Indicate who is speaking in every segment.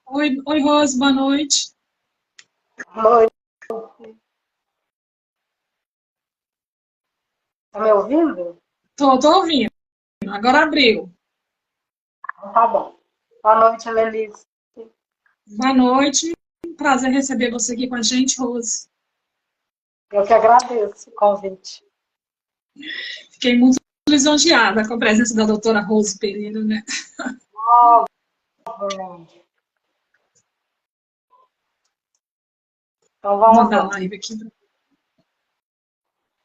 Speaker 1: Oi, Rose, boa noite.
Speaker 2: Oi, tá me ouvindo?
Speaker 1: Tô ouvindo. Agora abriu.
Speaker 2: Então tá bom. Boa noite, Lelice.
Speaker 1: Boa noite. Prazer receber você aqui com a gente, Rose.
Speaker 2: Eu que agradeço o convite.
Speaker 1: Fiquei muito lisonjeada com a presença da doutora Rose Pereira, né?
Speaker 2: Obviamente. Então
Speaker 1: Vou
Speaker 2: vamos
Speaker 1: mandar a
Speaker 2: lá.
Speaker 1: live aqui.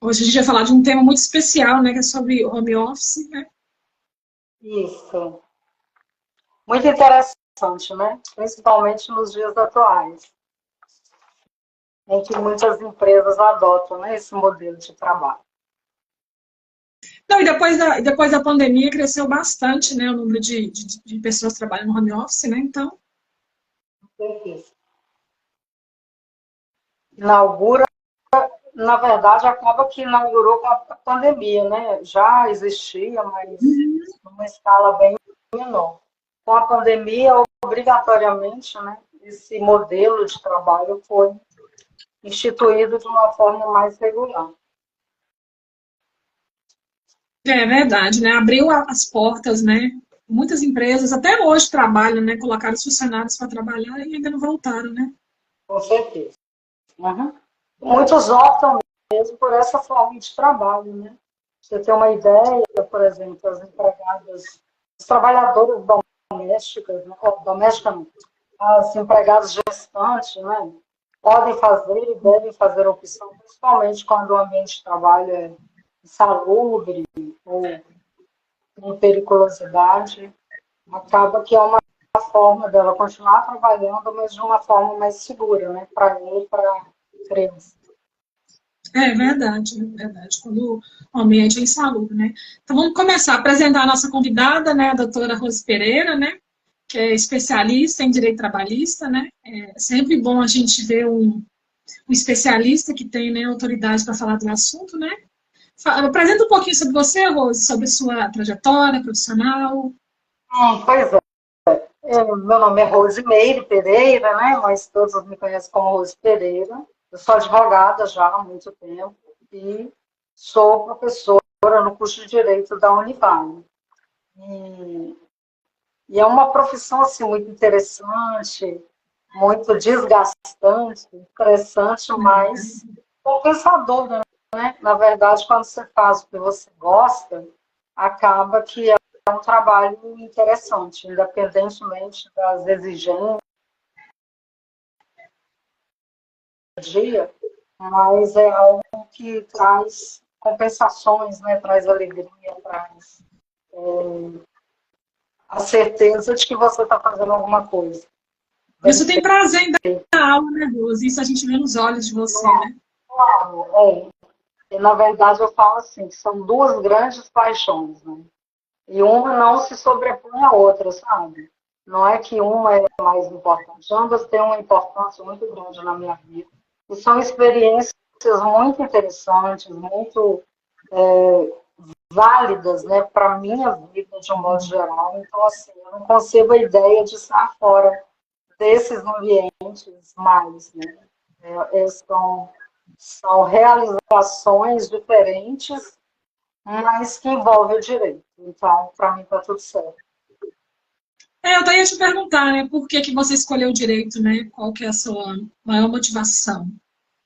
Speaker 1: Hoje a gente vai falar de um tema muito especial, né? Que é sobre home office, né?
Speaker 2: Isso. Muito interessante, né? Principalmente nos dias atuais, em que muitas empresas adotam, né, esse modelo de trabalho.
Speaker 1: Então, e depois da pandemia cresceu bastante, né? O número de pessoas trabalhando no home office, né? Então,
Speaker 2: Perfeito. Inaugura, na verdade, acaba que inaugurou com a pandemia, né? Já existia, mas numa escala bem menor. Com a pandemia, obrigatoriamente, né, esse modelo de trabalho foi instituído de uma forma mais regular.
Speaker 1: é verdade, né? Abriu as portas, né? Muitas empresas até hoje trabalham, né? Colocaram os funcionários para trabalhar e ainda não voltaram, né?
Speaker 2: Com certeza. Uhum. Muitos optam mesmo por essa forma de trabalho, né? Você tem uma ideia, por exemplo, as empregadas, as trabalhadoras domésticas, né? Doméstica não, as empregadas gestantes, né? Podem fazer e devem fazer opção, principalmente quando o ambiente de trabalho é insalubre ou com periculosidade, acaba que é uma forma dela continuar trabalhando, mas de uma forma mais segura, né? Para ela e para a criança.
Speaker 1: É verdade, é verdade. Quando o ambiente é insalubre, né? Então vamos começar a apresentar a nossa convidada, né? A doutora Rose Pereira, né? Que é especialista em direito trabalhista, né? É sempre bom a gente ver um especialista que tem, né, autoridade para falar do assunto, né? Apresenta um pouquinho sobre você, Rose, sobre sua trajetória profissional.
Speaker 2: Pois é. Meu nome é Rosimeire Pereira, né? Mas todos me conhecem como Rose Pereira. Eu sou advogada já há muito tempo e sou professora no curso de Direito da Univale. E, e é uma profissão assim, muito interessante, muito desgastante, interessante, mas compensadora, né? Na verdade, quando você faz o que você gosta, acaba que é um trabalho interessante, independentemente das exigências do dia, mas é algo que traz compensações, né? Traz alegria, traz a certeza de que você está fazendo alguma coisa bem
Speaker 1: Você tem
Speaker 2: feita.
Speaker 1: prazer em dar aula, né, Rose? Isso a gente vê nos olhos de você, né?
Speaker 2: E, na verdade, eu falo assim, que são duas grandes paixões, né? E uma não se sobrepõe à outra, sabe? Não é que uma é mais importante. Ambas têm uma importância muito grande na minha vida. E são experiências muito interessantes, muito válidas, né, para a minha vida de um modo geral. Então, assim, eu não concebo a ideia de estar fora desses ambientes mais, né? São realizações diferentes, mas que envolvem o direito. Então, para mim, está tudo certo.
Speaker 1: É, eu até ia te perguntar, né, por que que você escolheu o direito, né? Qual que é a sua maior motivação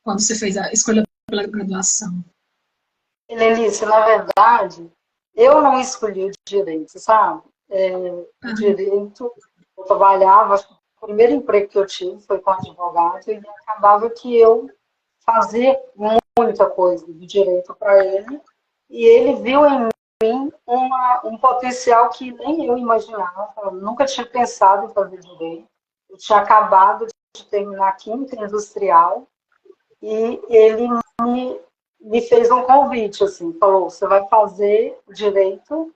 Speaker 1: quando você fez a escolha pela graduação?
Speaker 2: Lenice, na verdade, eu não escolhi o direito, sabe? O
Speaker 1: Ah,
Speaker 2: direito, eu trabalhava, o primeiro emprego que eu tive foi com advogado, e acabava que eu fazia muita coisa do direito para ele, e ele viu em mim um potencial que nem eu imaginava. Eu nunca tinha pensado em fazer direito. Eu tinha acabado de terminar química industrial, e ele me fez um convite, assim, falou, você vai fazer direito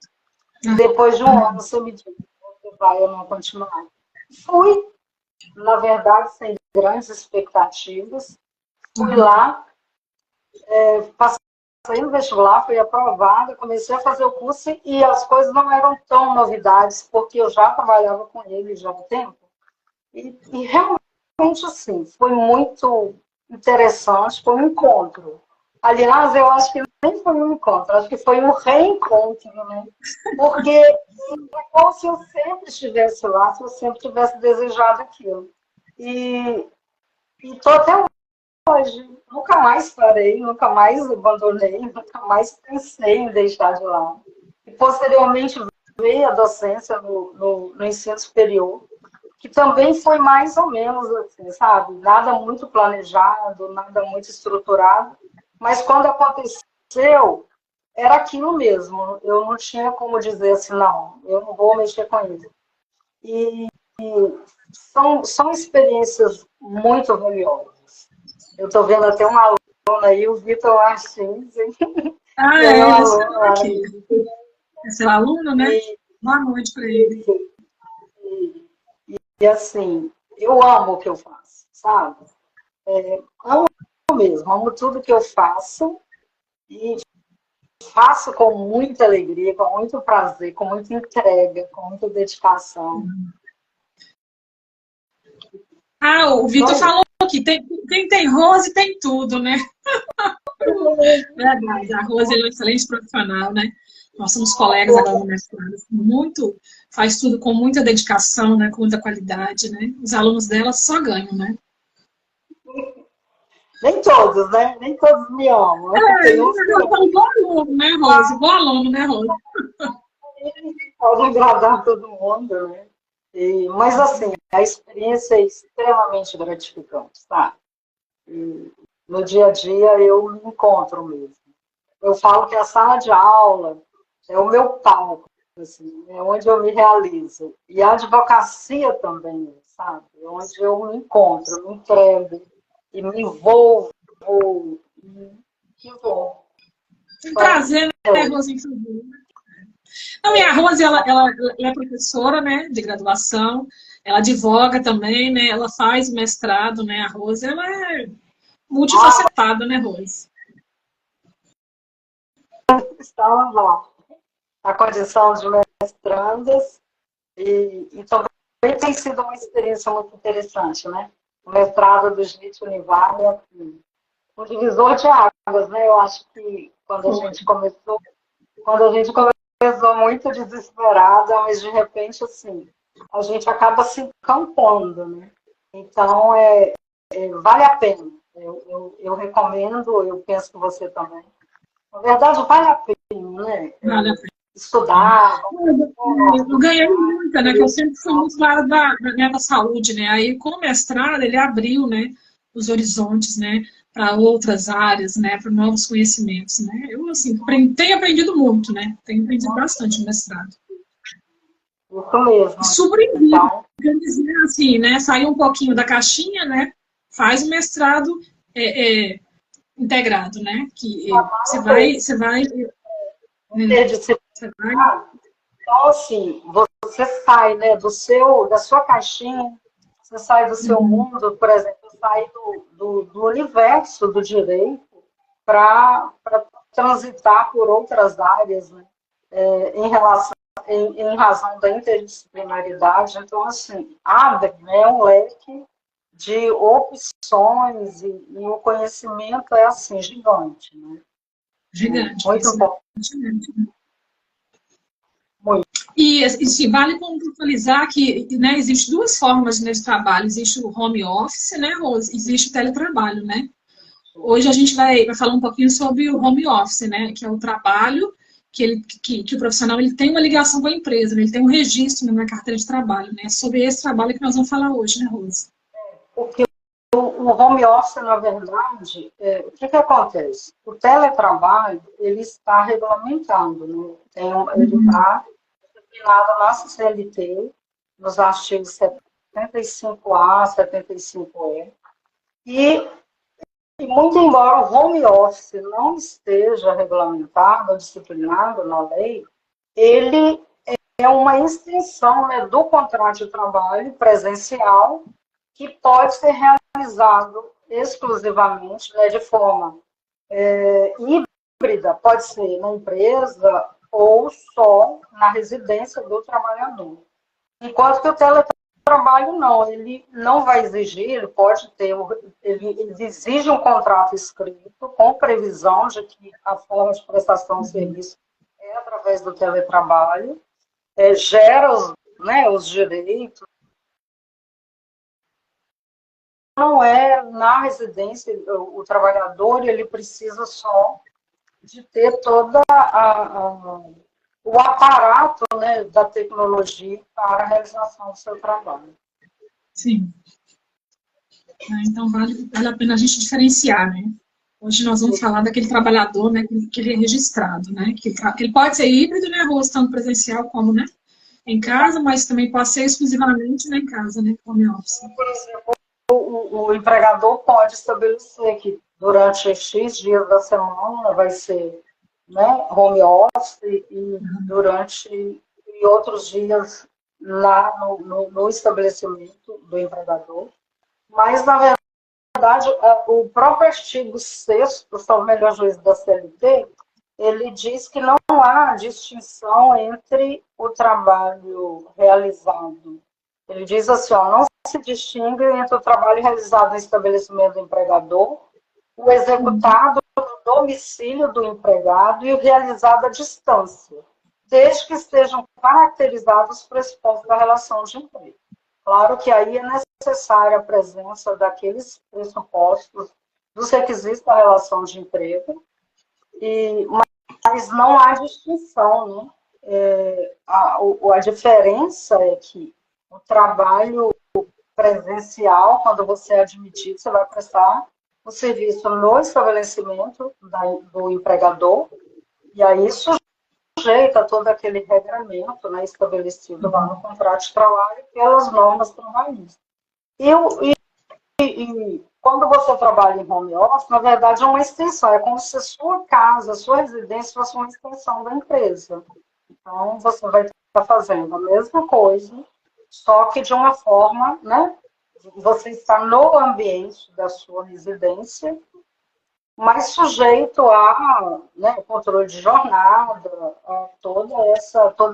Speaker 2: e depois de um ano você me diz se você vai ou não continuar. Fui, na verdade, sem grandes expectativas, fui lá, passei no vestibular, fui aprovada, comecei a fazer o curso e as coisas não eram tão novidades, porque eu já trabalhava com ele já há um tempo. E realmente, assim, foi muito interessante, foi um encontro. Aliás, eu acho que nem foi um encontro, acho que foi um reencontro, né? Porque é como se eu sempre estivesse lá, se eu sempre tivesse desejado aquilo. E estou até hoje, nunca mais parei, nunca mais abandonei, nunca mais pensei em deixar de lado. E posteriormente veio a docência no ensino superior, que também foi mais ou menos assim, sabe? Nada muito planejado, nada muito estruturado, mas quando aconteceu, era aquilo mesmo. Eu não tinha como dizer assim, não, eu não vou mexer com isso. E são experiências muito valiosas. Eu estou vendo até uma aluna aí, o Vitor Martins,
Speaker 1: Ah,
Speaker 2: que é meu
Speaker 1: é, esse
Speaker 2: aluno
Speaker 1: é
Speaker 2: lá.
Speaker 1: aqui. É seu aluno, né?
Speaker 2: E,
Speaker 1: Boa noite para ele.
Speaker 2: e assim, eu amo o que eu faço, sabe? Amo mesmo, amo tudo que eu faço e faço com muita alegria, com muito prazer, com muita entrega, com muita dedicação.
Speaker 1: Ah, o Vitor
Speaker 2: Então,
Speaker 1: falou que quem tem Rose tem tudo, né? Verdade, a Rose é uma excelente profissional, né? Nós somos colegas agora no mestrado. Muito, faz tudo com muita dedicação, né? Com muita qualidade, né? Os alunos dela só ganham, né?
Speaker 2: nem todos, né? Nem todos me amam.
Speaker 1: É,
Speaker 2: Tem uns que
Speaker 1: eu sou um bom aluno, né, Rose? Bom aluno, né, Rose?
Speaker 2: podem agradar todo mundo, né? Mas, assim, a experiência é extremamente gratificante, tá? E no dia a dia eu me encontro mesmo. Eu falo que a sala de aula é o meu palco, assim, é onde eu me realizo. E a advocacia também, sabe? É onde eu me encontro, me entrego e me envolvo e vou.
Speaker 1: Um prazer, né, Rose, em fazer. Não, e a Rose, ela é professora, né, de graduação, ela advoga também, né, ela faz mestrado, né, a Rose, ela é
Speaker 2: Ah,
Speaker 1: multifacetada, né, Rose?
Speaker 2: estava lá, na condição de mestrandas e também tem sido uma experiência muito interessante, né? O mestrado do Schmidt Univar é um divisor de águas, né? Eu acho que quando a gente começou muito desesperada, mas de repente, assim, a gente acaba se encampando, né? Então, vale a pena. Eu recomendo, eu penso que você também. Na verdade, vale a pena, né?
Speaker 1: Vale a pena.
Speaker 2: Estudar,
Speaker 1: Eu ganhei muita, né, que eu sempre fui muito na área da saúde, né, aí com o mestrado ele abriu, né, os horizontes, né, para outras áreas, né, para novos conhecimentos, né, eu, assim, tenho aprendido muito, né, tenho aprendido bastante no mestrado.
Speaker 2: isso mesmo.
Speaker 1: E super indico,
Speaker 2: Então,
Speaker 1: quer dizer, assim, né, sair um pouquinho da caixinha, né, faz o mestrado integrado, né, que
Speaker 2: interdisciplinar.
Speaker 1: você vai,
Speaker 2: Então, assim, você sai, né, da sua caixinha, você sai do seu mundo, por exemplo, sai do universo do direito para transitar por outras áreas, né, em razão da interdisciplinaridade. Então, assim, abre, né, um leque de opções e o conhecimento é, assim, gigante, né?
Speaker 1: gigante,
Speaker 2: Muito bom.
Speaker 1: gigante.
Speaker 2: Muito.
Speaker 1: E assim, vale contextualizar que, né, existe duas formas nesse trabalho. Existe o home office, né, Rose? Existe o teletrabalho, né? Hoje a gente vai falar um pouquinho sobre o home office, né? Que é o trabalho que o profissional ele tem uma ligação com a empresa, né, ele tem um registro na carteira de trabalho, né? Sobre esse trabalho que nós vamos falar hoje, né, Rose?
Speaker 2: Porque o home office, na verdade, o que acontece? O teletrabalho, ele está regulamentado, né? Ele está disciplinado na CLT, nos artigos 75A, 75E, e muito embora o home office não esteja regulamentado, disciplinado na lei, ele é uma extensão, né, do contrato de trabalho presencial que pode ser realizado exclusivamente, né, de forma híbrida, pode ser na empresa ou só na residência do trabalhador. Enquanto que o trabalho, não. Ele não vai exigir, ele pode ter, ele exige um contrato escrito com previsão de que a forma de prestação de serviço é através do teletrabalho, gera os direitos. Não é na residência, o trabalhador ele precisa só de ter toda o aparato, né, da tecnologia para a realização do seu trabalho.
Speaker 1: Sim. Então, vale a pena a gente diferenciar, né? Hoje nós vamos falar daquele trabalhador, né, que ele é registrado, né? Que ele pode ser híbrido, né, ou estando presencial, como, né? Em casa, mas também pode ser exclusivamente, né, em casa, né? Home office.
Speaker 2: Por exemplo, o empregador pode estabelecer que durante X dias da semana vai ser, né, home office e durante outros dias lá no estabelecimento do empregador. Mas, na verdade, o próprio artigo 6º, salvo melhor juízo da CLT, ele diz que não há distinção entre o trabalho realizado. Ele diz assim, ó, não se distingue entre o trabalho realizado no estabelecimento do empregador, o executado no domicílio do empregado e o realizado à distância, desde que estejam caracterizados os pressupostos da relação de emprego. Claro que aí é necessária a presença daqueles pressupostos, dos requisitos da relação de emprego, mas não há distinção, né? A diferença é que o trabalho presencial, quando você é admitido, você vai prestar o serviço no estabelecimento do empregador, e aí sujeita todo aquele regramento, né, estabelecido lá no contrato de trabalho pelas normas trabalhistas. E quando você trabalha em home office, na verdade é uma extensão, é como se a sua casa, a sua residência fosse uma extensão da empresa. Então, você vai estar fazendo a mesma coisa, só que de uma forma, né? Você está no ambiente da sua residência, mas sujeito a, né, controle de jornada, a todo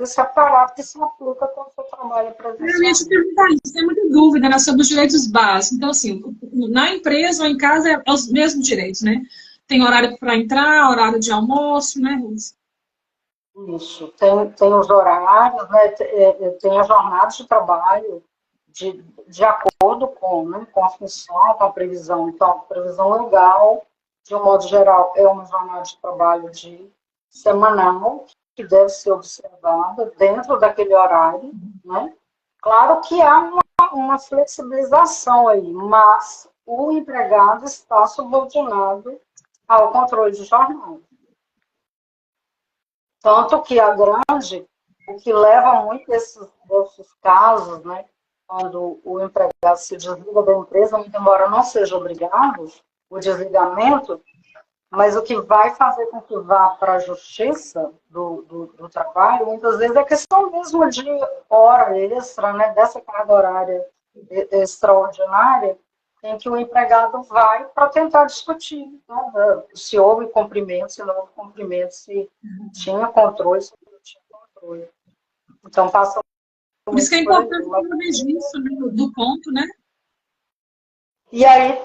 Speaker 2: esse aparato que se aplica quando você trabalha
Speaker 1: Eu ia te
Speaker 2: presencialmente.
Speaker 1: perguntar isso, tem muita dúvida, né, sobre os direitos básicos. Então, assim, na empresa ou em casa é os mesmos direitos, né? Tem horário para entrar, horário de almoço, né, Rose?
Speaker 2: Isso, tem os horários, né, tem as jornadas de trabalho de acordo com, né, com a função, com a previsão. Então, a previsão legal, de um modo geral, é uma jornada de trabalho semanal, que deve ser observada dentro daquele horário, né? Claro que há uma flexibilização aí, mas o empregado está subordinado ao controle de jornada. Tanto que o que leva muito desses casos, né, quando o empregado se desliga da empresa, muito embora não seja obrigado, o desligamento, mas o que vai fazer com que vá para a justiça do trabalho, muitas vezes é questão mesmo de hora extra, né, dessa carga horária extraordinária, em que o empregado vai para tentar discutir, né, se houve cumprimento, se não houve cumprimento, se tinha controle, se não tinha controle. Então, passa
Speaker 1: Por isso
Speaker 2: muito
Speaker 1: que é
Speaker 2: por aí.
Speaker 1: importante o registro, né, do ponto, né?
Speaker 2: E aí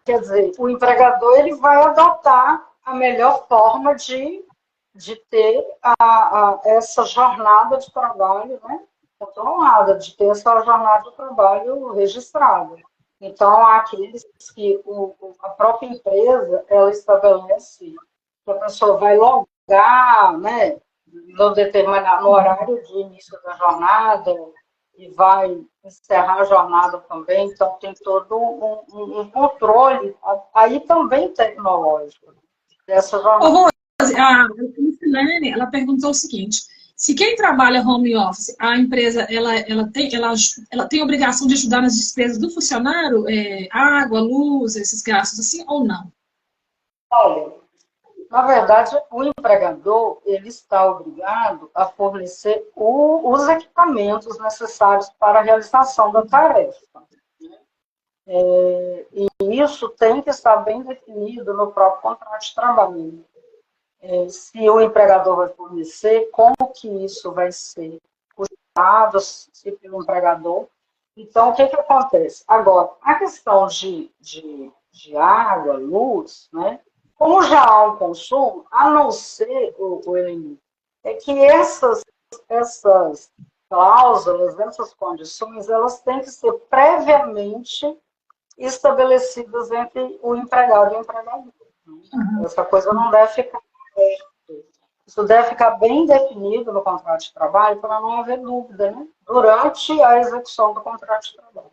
Speaker 2: quer dizer, o empregador ele vai adotar a melhor forma de ter essa jornada de trabalho, né, controlada, de ter essa jornada de trabalho registrada. Então, há aqueles que a própria empresa ela estabelece que a pessoa vai logar, né, no horário de início da jornada e vai encerrar a jornada também. Então, tem todo um controle, aí também tecnológico, dessa
Speaker 1: Ô,
Speaker 2: jornada.
Speaker 1: Rose, a Lucilene, ela perguntou o seguinte: se quem trabalha home office, a empresa, ela tem obrigação de ajudar nas despesas do funcionário, água, luz, esses gastos assim, ou não?
Speaker 2: Olha, na verdade, o empregador ele está obrigado a fornecer os equipamentos necessários para a realização da tarefa. E isso tem que estar bem definido no próprio contrato de trabalho. Se o empregador vai fornecer, como que isso vai ser custeado, se pelo empregador. Então, o que acontece? Agora, a questão de água, luz, né? Como já há um consumo, a não ser, o Eleni, é que essas cláusulas, essas condições, elas têm que ser previamente estabelecidas entre o empregado e o empregador. Essa coisa não deve ficar aberta. Isso deve ficar bem definido no contrato de trabalho para não haver dúvida, né? Durante a execução do contrato de trabalho.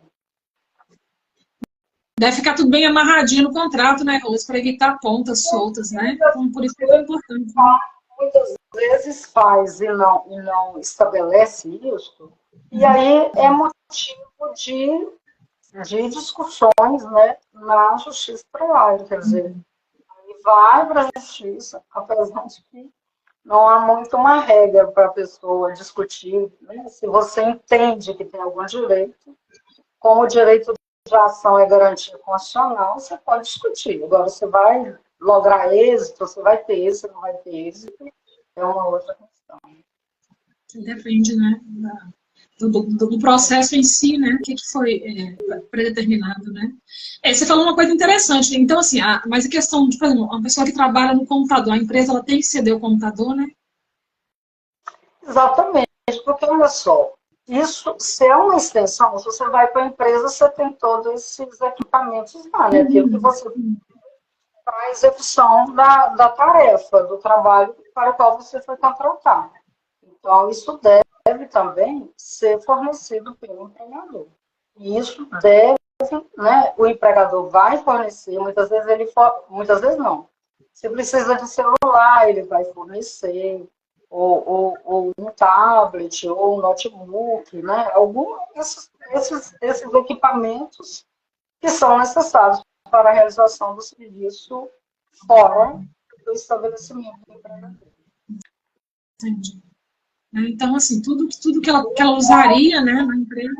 Speaker 1: Deve ficar tudo bem amarradinho no contrato, né, Rose, para evitar pontas soltas, né? Então, por isso que é tão importante. Né?
Speaker 2: Muitas vezes faz e não estabelece isso, e aí é motivo de discussões, né, na Justiça do Trabalho, quer dizer, vai para a Justiça, apesar de que não há muito uma regra para a pessoa discutir, né? Se você entende que tem algum direito, como o direito de ação é garantia constitucional, você pode discutir. Agora, você vai lograr êxito, você vai ter êxito, não vai ter êxito, é uma outra questão.
Speaker 1: Depende, né, do processo em si, né, o que foi predeterminado, né. Você falou uma coisa interessante, então, assim, mas a questão de, por exemplo, uma pessoa que trabalha no computador, a empresa ela tem que ceder o computador, né?
Speaker 2: Exatamente, porque, olha só, isso, se é uma extensão, se você vai para a empresa, você tem todos esses equipamentos lá, né, aquilo que você para a execução da tarefa, do trabalho para o qual você foi contratado. Então, isso deve também ser fornecido pelo empregador. E isso deve, né, o empregador vai fornecer, muitas vezes não. Se precisa de celular, ele vai fornecer, ou um tablet, ou um notebook, né? Esses equipamentos que são necessários para a realização do serviço fora do estabelecimento do empregador.
Speaker 1: Entendi. Então, assim, tudo que ela usaria, né, na empresa.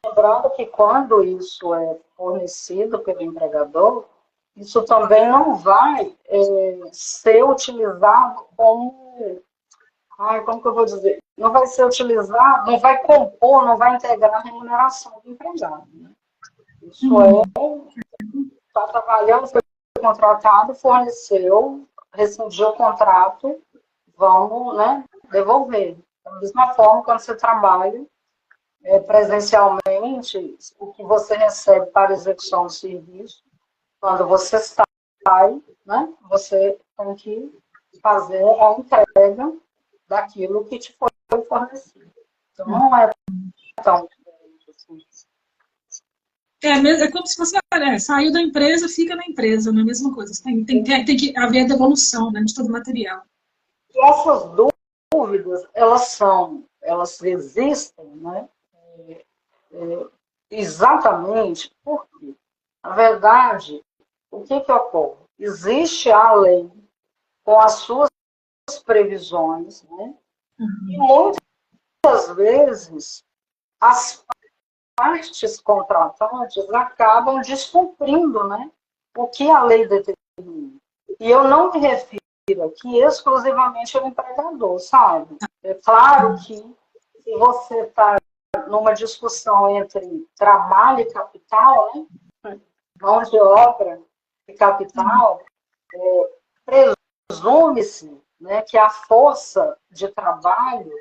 Speaker 2: Lembrando que quando isso é fornecido pelo empregador, isso também não vai ser utilizado como... como que eu vou dizer? Não vai ser utilizado, não vai compor, não vai integrar a remuneração do empregado. Né? Isso está trabalhando, foi contratado, forneceu, rescindiu o contrato, vamos, né, devolver. Da mesma forma, quando você trabalha presencialmente, o que você recebe para execução do serviço, quando você sai, né, você tem que fazer a entrega daquilo que te foi fornecido. Então, não é tão diferente assim.
Speaker 1: É como se você saiu da empresa, fica na empresa, não é a mesma coisa. Tem que haver a devolução, né, de todo o material.
Speaker 2: E essas dúvidas, elas existem, né? Exatamente porque, na verdade, o que ocorre? Existe a lei com as suas previsões, né? E muitas vezes as partes contratantes acabam descumprindo, né, o que a lei determina. E eu não me refiro aqui exclusivamente ao empregador, sabe? É claro que se você está numa discussão entre trabalho e capital, né, mão de obra e capital, presume-se, né, que a força de trabalho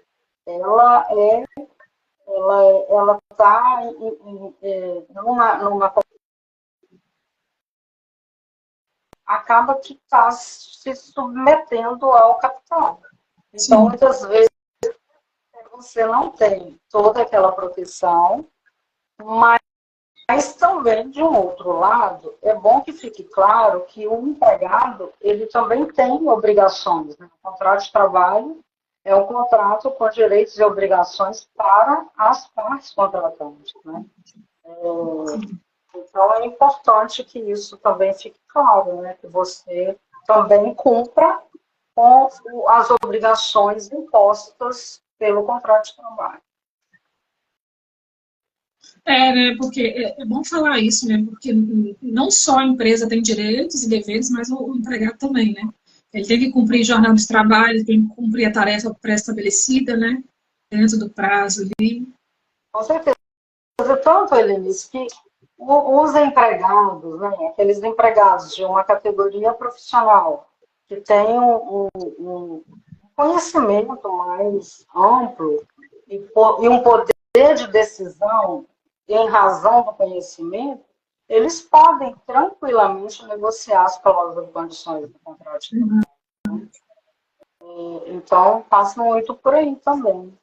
Speaker 2: ela está numa acaba que está se submetendo ao capital. Então, sim, muitas vezes você não tem toda aquela proteção, mas também, de um outro lado, é bom que fique claro que o empregado ele também tem obrigações. Né? O contrato de trabalho é um contrato com direitos e obrigações para as partes contratantes. Né? Então, é importante que isso também fique claro, né? Que você também cumpra com as obrigações impostas pelo contrato de trabalho.
Speaker 1: Né, porque é bom falar isso, né, porque não só a empresa tem direitos e deveres, mas o empregado também, né. Ele tem que cumprir jornada de trabalho, tem que cumprir a tarefa pré-estabelecida, né, dentro do prazo ali.
Speaker 2: Com certeza. tanto, Helenice, que os empregados, né, aqueles empregados de uma categoria profissional que tem um conhecimento mais amplo e um poder de decisão em razão do conhecimento, eles podem tranquilamente negociar as cláusulas de condições do contrato de trabalho. Então, passa muito por aí também.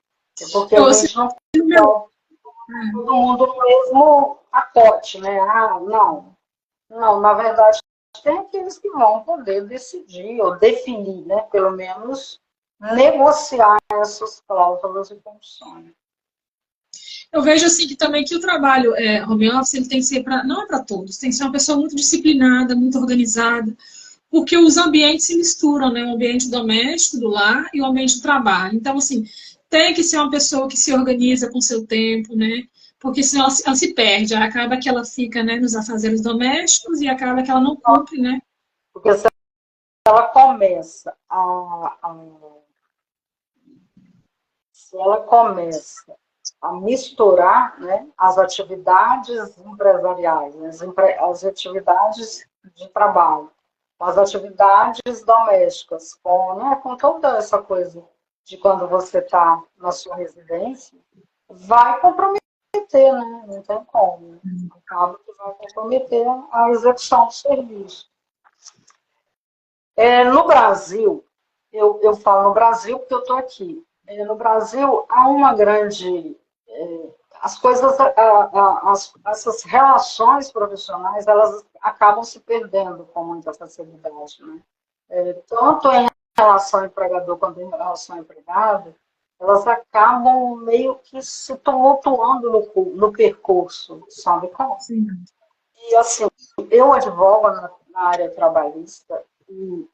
Speaker 2: Porque a gente não pode todo mundo no mesmo pacote, né? Ah, não. Não, na verdade, tem aqueles que vão poder decidir, ou definir, né? Pelo menos negociar essas cláusulas de condições.
Speaker 1: Eu vejo assim que também que o trabalho home office ele tem que ser para não é para todos, tem que ser uma pessoa muito disciplinada, muito organizada, porque os ambientes se misturam, né? O ambiente doméstico do lar e o ambiente do trabalho. Então, assim, tem que ser uma pessoa que se organiza com o seu tempo, né? Porque senão ela se perde, acaba que ela fica, né, nos afazeres domésticos e acaba que ela não cumpre, né?
Speaker 2: Porque se ela começa se ela começa a misturar, né, as atividades empresariais, né, as atividades de trabalho, as atividades domésticas, com toda essa coisa de quando você está na sua residência, vai comprometer, né? Não tem como. Acaba que vai comprometer a execução do serviço. No Brasil, eu falo no Brasil porque eu estou aqui. No Brasil, há uma grande... as coisas, essas relações profissionais, elas acabam se perdendo com muita facilidade, né? Tanto em relação ao empregador quanto em relação ao empregado, elas acabam meio que se tumultuando no percurso, sabe como?
Speaker 1: Sim.
Speaker 2: E assim, eu advogo na área trabalhista e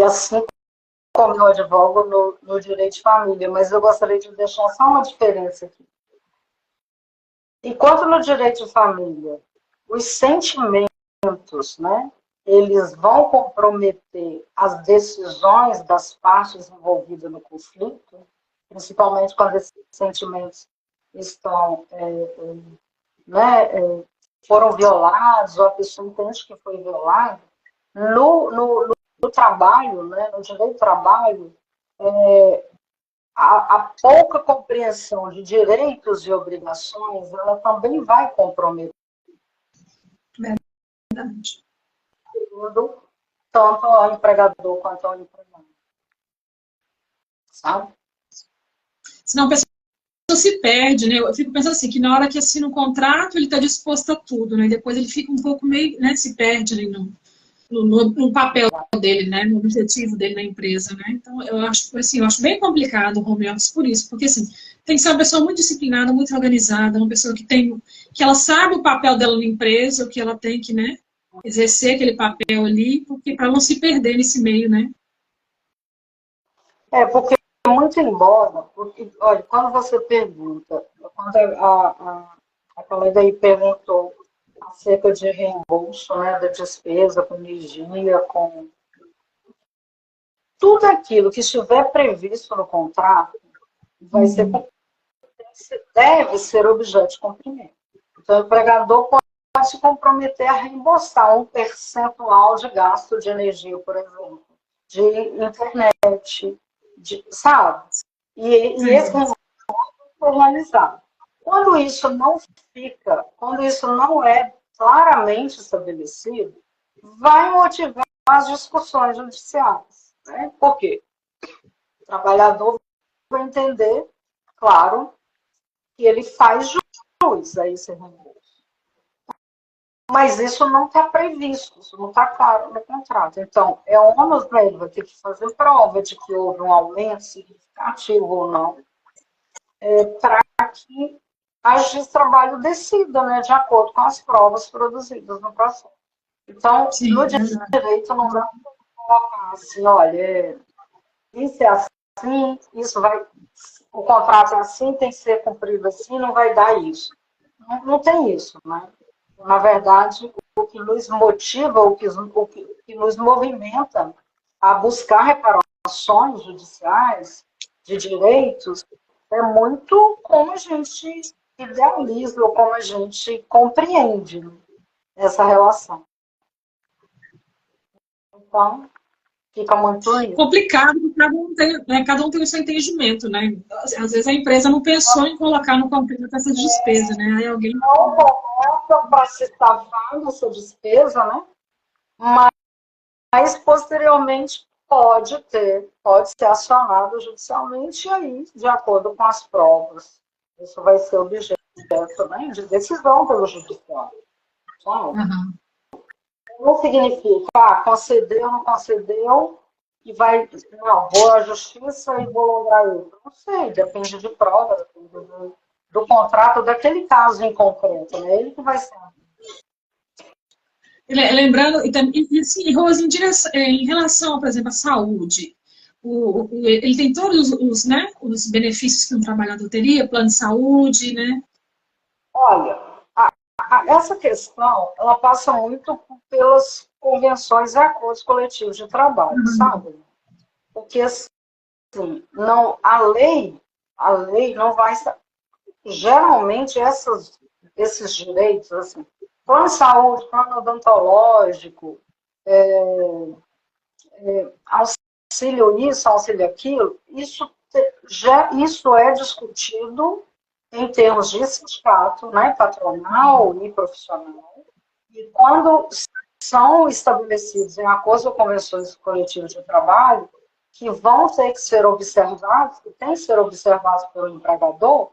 Speaker 2: assim como eu advogo no direito de família, mas eu gostaria de deixar só uma diferença aqui. Enquanto no direito de família, os sentimentos, né, eles vão comprometer as decisões das partes envolvidas no conflito, principalmente quando esses sentimentos estão, foram violados, ou a pessoa entende que foi violada. No trabalho, né, no direito do trabalho, a pouca compreensão de direitos e obrigações, ela também vai comprometer
Speaker 1: Verdade.
Speaker 2: tanto ao empregador quanto ao empregado. Sabe?
Speaker 1: Senão a pessoa se perde, né? Eu fico pensando assim, que na hora que assina um contrato, ele está disposto a tudo, né? E depois ele fica um pouco meio, né? Se perde ali no papel dele, né? No objetivo dele na empresa, né? Então, eu acho, assim, eu acho bem complicado o home office por isso, porque, assim, tem que ser uma pessoa muito disciplinada, muito organizada, uma pessoa que ela sabe o papel dela na empresa, o que ela tem que, né? Exercer aquele papel ali, porque para não se perder nesse meio, né?
Speaker 2: Porque muito embora, porque, olha, quando você pergunta, quando a colega aí perguntou acerca de reembolso, né, da despesa com energia, com tudo aquilo que estiver previsto no contrato, deve ser objeto de cumprimento. Então, o empregador pode se comprometer a reembolsar um percentual de gasto de energia, por exemplo, de internet, sabe? E esse reembolso foi realizado. Quando isso não é claramente estabelecido, vai motivar as discussões judiciais. Né? Por quê? O trabalhador vai entender, claro, que ele faz jus a esse reembolso. Mas isso não está previsto, isso não está claro no contrato. Então, é ônus para ele, vai ter que fazer prova de que houve um aumento significativo ou não, para que a justiça de trabalho decida, né, de acordo com as provas produzidas no processo. Então,
Speaker 1: Sim,
Speaker 2: no direito não dá para colocar assim, olha, isso é assim, o contrato é assim, tem que ser cumprido assim, não vai dar isso. Não tem isso, né? Na verdade, o que nos motiva, o que nos movimenta a buscar reparações judiciais de direitos é muito como a gente idealiza ou como a gente compreende, né, essa relação. Então, fica muito isso.
Speaker 1: Complicado, porque cada um tem o seu entendimento, né? Às vezes a empresa não pensou em colocar no contrato essas despesas, né? Aí alguém.
Speaker 2: Não começa para se safar dessa despesa, né? Mas posteriormente pode ser acionado judicialmente e aí, de acordo com as provas. Isso vai ser objeto, né, de decisão pelo judiciário.
Speaker 1: Uhum.
Speaker 2: Não significa, concedeu, não concedeu, e vai, não, vou à justiça e vou lograr isso. Não sei, depende de prova, depende do contrato daquele caso em concreto, né? Ele que vai ser.
Speaker 1: Lembrando, e assim, Rose, em relação, por exemplo, à saúde, ele tem todos né, os benefícios que um trabalhador teria, plano de saúde, né?
Speaker 2: Olha, essa questão, ela passa muito pelas convenções e acordos coletivos de trabalho, sabe? Porque, assim, não, a lei não vai... Geralmente, esses direitos, assim, plano de saúde, plano odontológico, auxílio isso, auxílio aquilo, isso é discutido em termos de sindicato, né, patronal e profissional, e quando são estabelecidos em acordos ou convenções coletivas de trabalho, que vão ter que ser observados, que têm que ser observados pelo empregador,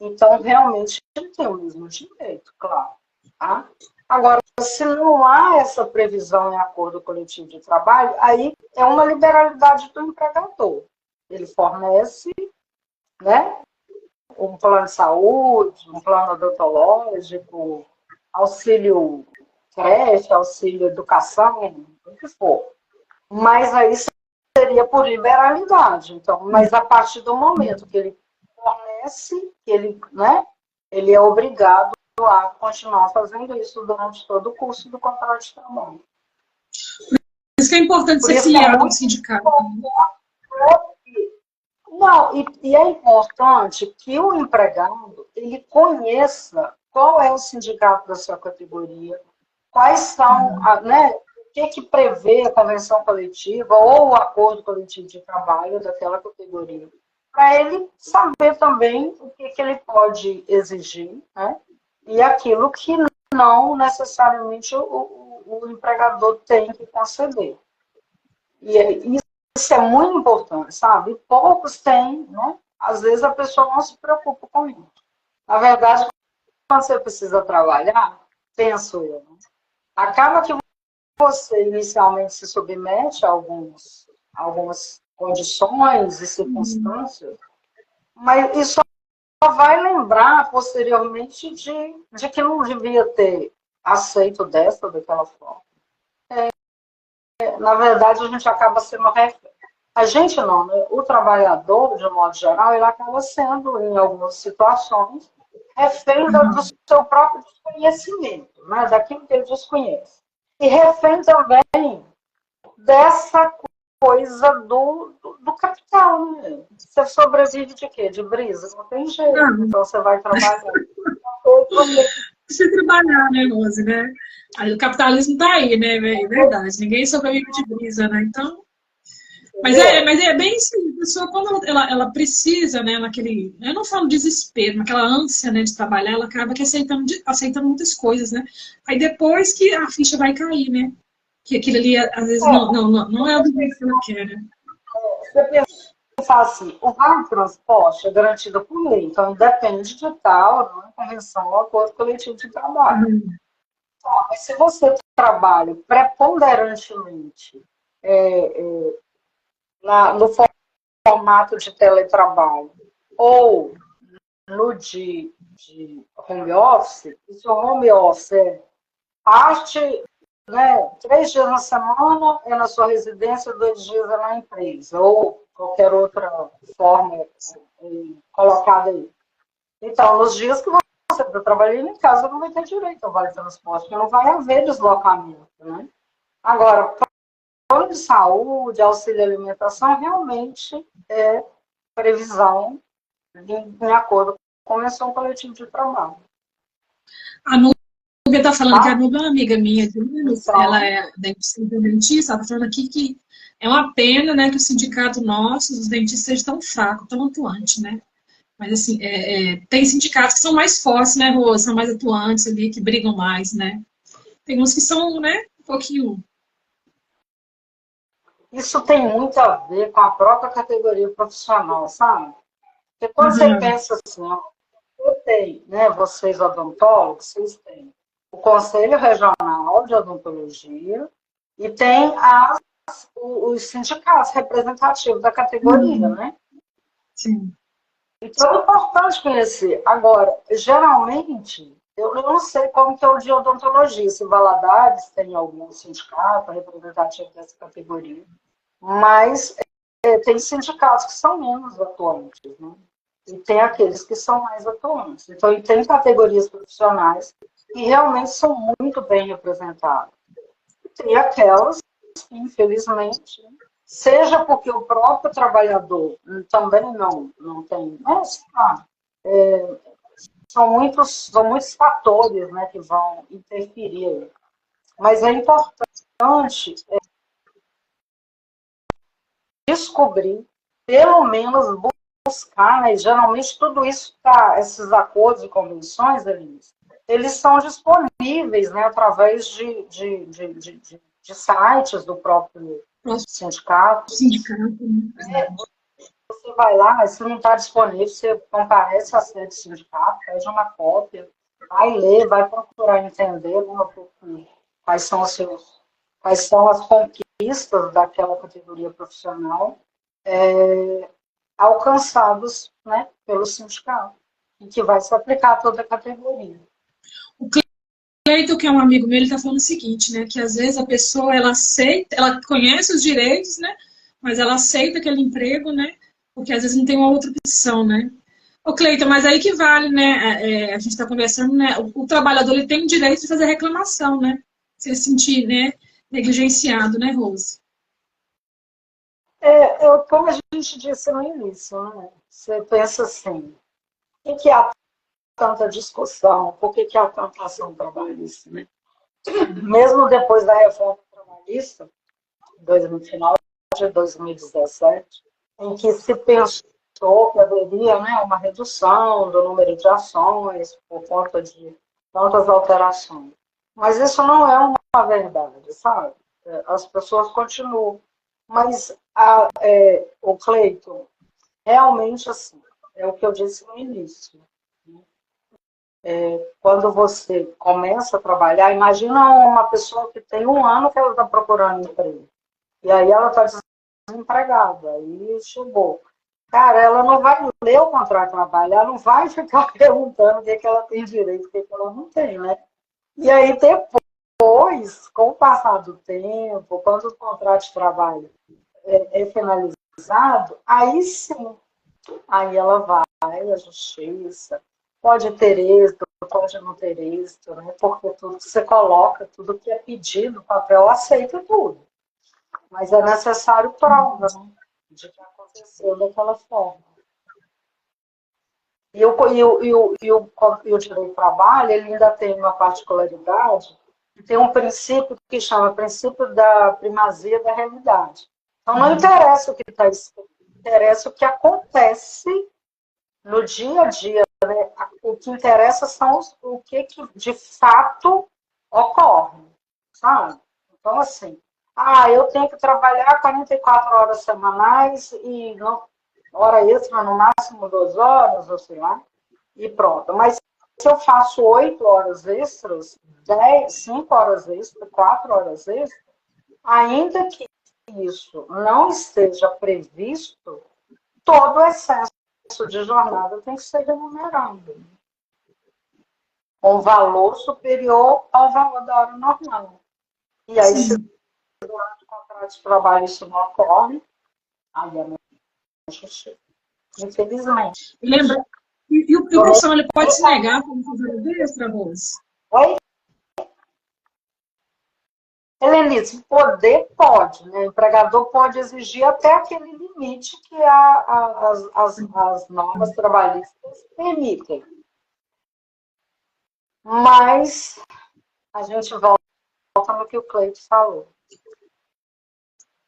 Speaker 2: então realmente ele tem o mesmo direito, claro. Tá? Agora, se não há essa previsão em acordo coletivo de trabalho, aí é uma liberalidade do empregador. Ele fornece, né, um plano de saúde, um plano odontológico, auxílio creche, auxílio educação, o que for. Mas aí seria por liberalidade. Então, mas a partir do momento que ele fornece, que ele, né, ele é obrigado a continuar fazendo isso durante todo o curso do contrato de trabalho.
Speaker 1: Por isso que é importante ser filiado ao sindicato.
Speaker 2: Não, e é importante que o empregado ele conheça qual é o sindicato da sua categoria, quais são, né, o que prevê a convenção coletiva ou o acordo coletivo de trabalho daquela categoria, para ele saber também o que ele pode exigir, né, e aquilo que não necessariamente o empregador tem que conceder. E isso é muito importante, sabe? Poucos têm, né? Às vezes a pessoa não se preocupa com isso. Na verdade, quando você precisa trabalhar, penso eu, né? Acaba que você inicialmente se submete a algumas condições e circunstâncias, mas isso só vai lembrar posteriormente de que não devia ter aceito dessa ou daquela forma. Na verdade, a gente acaba sendo refém. A gente não, né? O trabalhador, de um modo geral, ele acaba sendo, em algumas situações, refém do seu próprio desconhecimento, né? Daquilo que ele desconhece. E refém também dessa coisa do capital. Né? Você sobrevive de quê? De brisa? Não tem jeito. Então você vai trabalhar.
Speaker 1: Precisa trabalhar, né, Rose, né? Aí o capitalismo tá aí, né, é verdade. Ninguém sobrevive de brisa, né? Então. Mas é bem assim, a pessoa, quando ela precisa, né, naquele. Eu não falo desespero, naquela ânsia, né, de trabalhar, ela acaba que aceitando muitas coisas, né? Aí depois que a ficha vai cair, né? Que aquilo ali, às vezes, não é o que ela quer, né?
Speaker 2: Você pensar assim, o vale transporte é garantido por lei, então depende de tal, né, convenção ou acordo coletivo de trabalho. Mas se você trabalha preponderantemente no formato de teletrabalho ou no de home office, e se o home office é parte, né, 3 dias na semana é na sua residência, 2 dias é na empresa, ou qualquer outra forma colocada aí. Então, nos dias que você está trabalhando em casa, não vai ter direito ao vale transporte, porque não vai haver deslocamento, né? Agora, plano de saúde, auxílio alimentação, realmente é previsão em acordo com a convenção coletiva de trabalho.
Speaker 1: A Núbia está falando que a
Speaker 2: Tá?
Speaker 1: Núbia é uma amiga minha de Minas,
Speaker 2: Então,
Speaker 1: ela é dentista, ela está falando aqui que é uma pena, né, que o sindicato nosso, os dentistas, seja tão fraco, tão atuante, né? Mas, assim, tem sindicatos que são mais fortes, né, Rô? São mais atuantes ali, que brigam mais, né? Tem uns que são, né, um pouquinho...
Speaker 2: isso tem muito a ver com a própria categoria profissional, sabe? Porque quando você
Speaker 1: Uhum.
Speaker 2: pensa assim, ó, eu tenho, né, vocês odontólogos, vocês têm o Conselho Regional de Odontologia e tem os sindicatos representativos da categoria,
Speaker 1: Uhum.
Speaker 2: né?
Speaker 1: Sim.
Speaker 2: Então é importante conhecer. Agora, geralmente, eu não sei como que é o de odontologia, se Valadares tem algum sindicato representativo dessa categoria, mas tem sindicatos que são menos atuantes, né? E tem aqueles que são mais atuantes. Então, e tem categorias profissionais que realmente são muito bem representadas. E tem aquelas que, infelizmente, seja porque o próprio trabalhador também não tem, mas são muitos fatores, né, que vão interferir. Mas é importante descobrir, pelo menos buscar, né? Geralmente tudo isso tá, esses acordos e convenções, eles são disponíveis, né, através de sites do próprio
Speaker 1: Próximo
Speaker 2: sindicato.
Speaker 1: sindicato, né?
Speaker 2: Você vai lá, se não está disponível, você comparece à sede do sindicato, pede uma cópia, vai ler, vai procurar entender quais são quais são as conquistas daquela categoria profissional alcançados, né, pelo sindicato, e que vai se aplicar a toda a categoria.
Speaker 1: O Cleiton, que é um amigo meu, ele está falando o seguinte, né, que às vezes a pessoa, ela aceita, ela conhece os direitos, né, mas ela aceita aquele emprego, né, porque às vezes não tem uma outra opção, né. Ô, Cleiton, mas aí que vale, né, a gente está conversando, né, o trabalhador, ele tem o direito de fazer reclamação, né, se ele se sentir, né, negligenciado, né, Rose?
Speaker 2: Como a gente disse no início, né, você pensa assim, por que há tanta discussão, por que há tanta ação trabalhista, né? Mesmo depois da reforma trabalhista, no final de 2017, em que se pensou que haveria, né, uma redução do número de ações por conta de tantas alterações. Mas isso não é uma verdade, sabe? As pessoas continuam. Mas o Cleiton, realmente assim, é o que eu disse no início. Quando você começa a trabalhar, imagina uma pessoa que tem 1 ano que ela está procurando emprego. E aí ela está desempregada, aí chegou. Cara, ela não vai ler o contrato de trabalho, ela não vai ficar perguntando o que, é que ela tem direito, o que, é que ela não tem, né? E aí depois, com o passar do tempo, quando o contrato de trabalho é finalizado, aí sim, aí ela vai à justiça, pode ter êxito, pode não ter êxito, né? Porque tudo que você coloca, tudo que é pedido, o papel aceita tudo. Mas é necessário prova, né, de que aconteceu daquela forma. E o direito do trabalho, ele ainda tem uma particularidade, tem um princípio que chama princípio da primazia da realidade. Então, não interessa o que está escrito, interessa o que acontece no dia a dia. Né? O que interessa são o que de fato ocorre, sabe? Então, assim, eu tenho que trabalhar 44 horas semanais e hora extra, no máximo 2 horas, ou sei lá, e pronto. Mas se eu faço 8 horas extras, 5 horas extras, 4 horas extras, ainda que isso não esteja previsto, todo excesso de jornada tem que ser remunerado. Com valor superior ao valor da hora normal. E aí, se durante o contrato de trabalho isso não ocorre, aí é justiça. Infelizmente.
Speaker 1: Lembra? E o profissional, ele pode se negar como fazer extra, Rose?
Speaker 2: Oi? Helenice, poder pode, né? O empregador pode exigir até aquele limite que as normas trabalhistas permitem. Mas a gente volta no que o Cleito falou.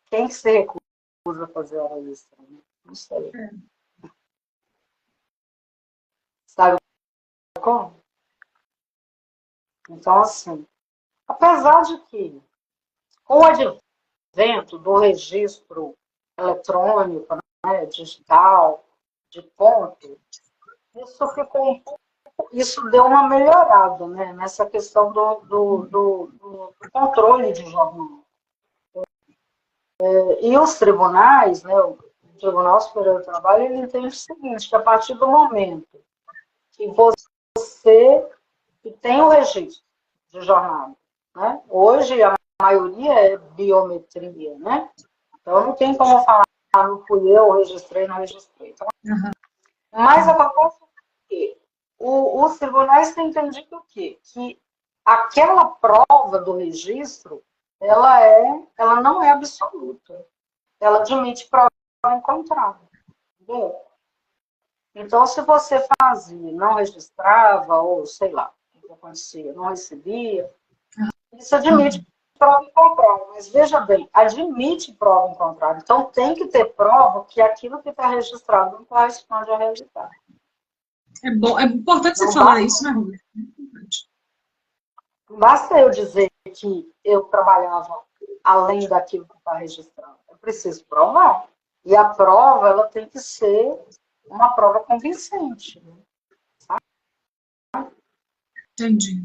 Speaker 2: Quem se recusa a fazer hora extra? Né? Não sei. Sabe como? Então, assim, apesar de que, com o advento do registro eletrônico, né, digital, de ponto, isso ficou um pouco, isso deu uma melhorada, né, nessa questão do controle de jornal. E os tribunais, né, o Tribunal Superior do Trabalho, ele entende o seguinte, que a partir do momento que você tem o registro de jornada, né, hoje a maioria é biometria, né, então não tem como falar, não fui eu, registrei, não registrei. Então, mas acontece que os tribunais têm entendido o quê? Que aquela prova do registro, ela não é absoluta. Ela admite prova em contrário. Entendeu? Então, se você fazia, não registrava, ou sei lá, o que acontecia, não recebia, isso admite prova em contrário. Mas veja bem, admite prova em contrário. Então, tem que ter prova que aquilo que está registrado não corresponde à realidade.
Speaker 1: É importante você falar isso, né, Roberto? É importante.
Speaker 2: Não basta eu dizer que eu trabalhava além daquilo que está registrado. Eu preciso provar. E a prova, ela tem que ser uma prova convincente.
Speaker 1: Entendi.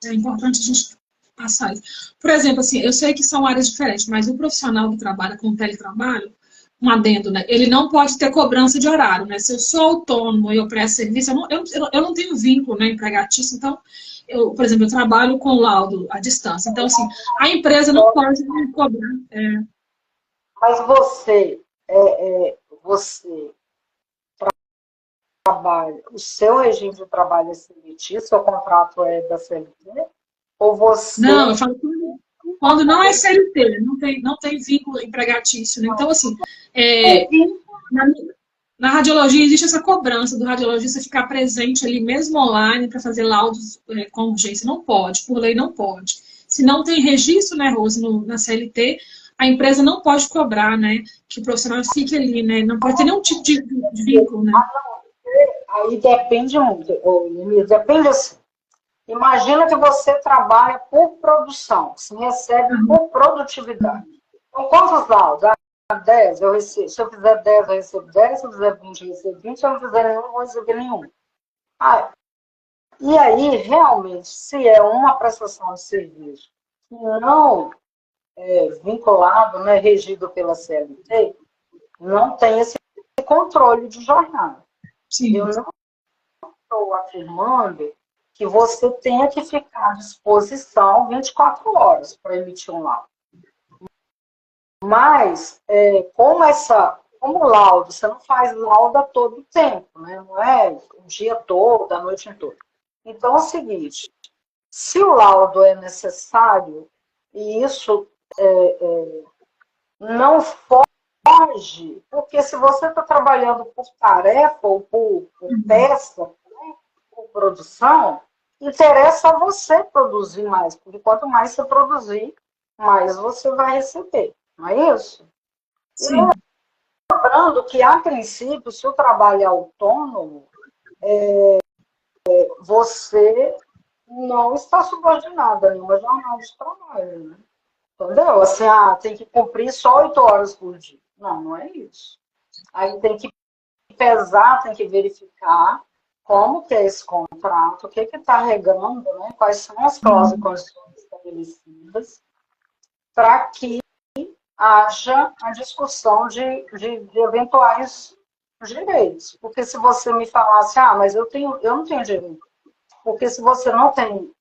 Speaker 1: É importante a gente passar isso. Por exemplo, assim, eu sei que são áreas diferentes, mas o profissional que trabalha com teletrabalho, um adendo, né? Ele não pode ter cobrança de horário, né? Se eu sou autônomo e eu presto serviço, eu não tenho vínculo, né, empregatício, então, por exemplo, eu trabalho com laudo à distância. Então, assim, a empresa não pode me cobrar.
Speaker 2: Mas você trabalha, o seu regime de trabalho é CLT, seu contrato é da CLT? Ou você...
Speaker 1: Não, eu falo quando não é CLT, não tem vínculo empregatício, né? Então, assim, na radiologia existe essa cobrança do radiologista ficar presente ali mesmo online para fazer laudos com urgência. Não pode, por lei não pode. Se não tem registro, né, Rose, na CLT, a empresa não pode cobrar, né, que o profissional fique ali, né? Não pode ter nenhum tipo de vínculo, né?
Speaker 2: Aí depende muito, depende assim. Imagina que você trabalha por produção, se recebe por produtividade. Então, quantos laudos? 10, eu recebo. Se eu fizer 10, eu recebo 10. Se eu fizer 20, eu recebo 20. Se eu não fizer nenhum, eu não vou receber nenhum. E aí, realmente, se é uma prestação de serviço que não é vinculado, não é regido pela CLT, não tem esse controle de jornada.
Speaker 1: Sim.
Speaker 2: Eu não estou afirmando que você tenha que ficar à disposição 24 horas para emitir um laudo. Mas, como laudo, você não faz laudo a todo tempo, né? Não é o dia todo, a noite toda. Então, é o seguinte, se o laudo é necessário, e isso não foge, porque se você está trabalhando por tarefa ou por peça, né, por produção, interessa a você produzir mais, porque quanto mais você produzir, mais você vai receber. Não é isso?
Speaker 1: Sim.
Speaker 2: E lembrando que, a princípio, se o trabalho é autônomo, você não está subordinado a nenhuma jornada de trabalho. Né? Entendeu? Assim, tem que cumprir só 8 horas por dia. Não, não é isso. Aí tem que pesar, tem que verificar como que é esse contrato, o que está regando, né? Quais são as cláusulas e condições estabelecidas, para que haja a discussão de eventuais direitos. Porque se você me falasse, mas eu não tenho direito. Porque se você não tem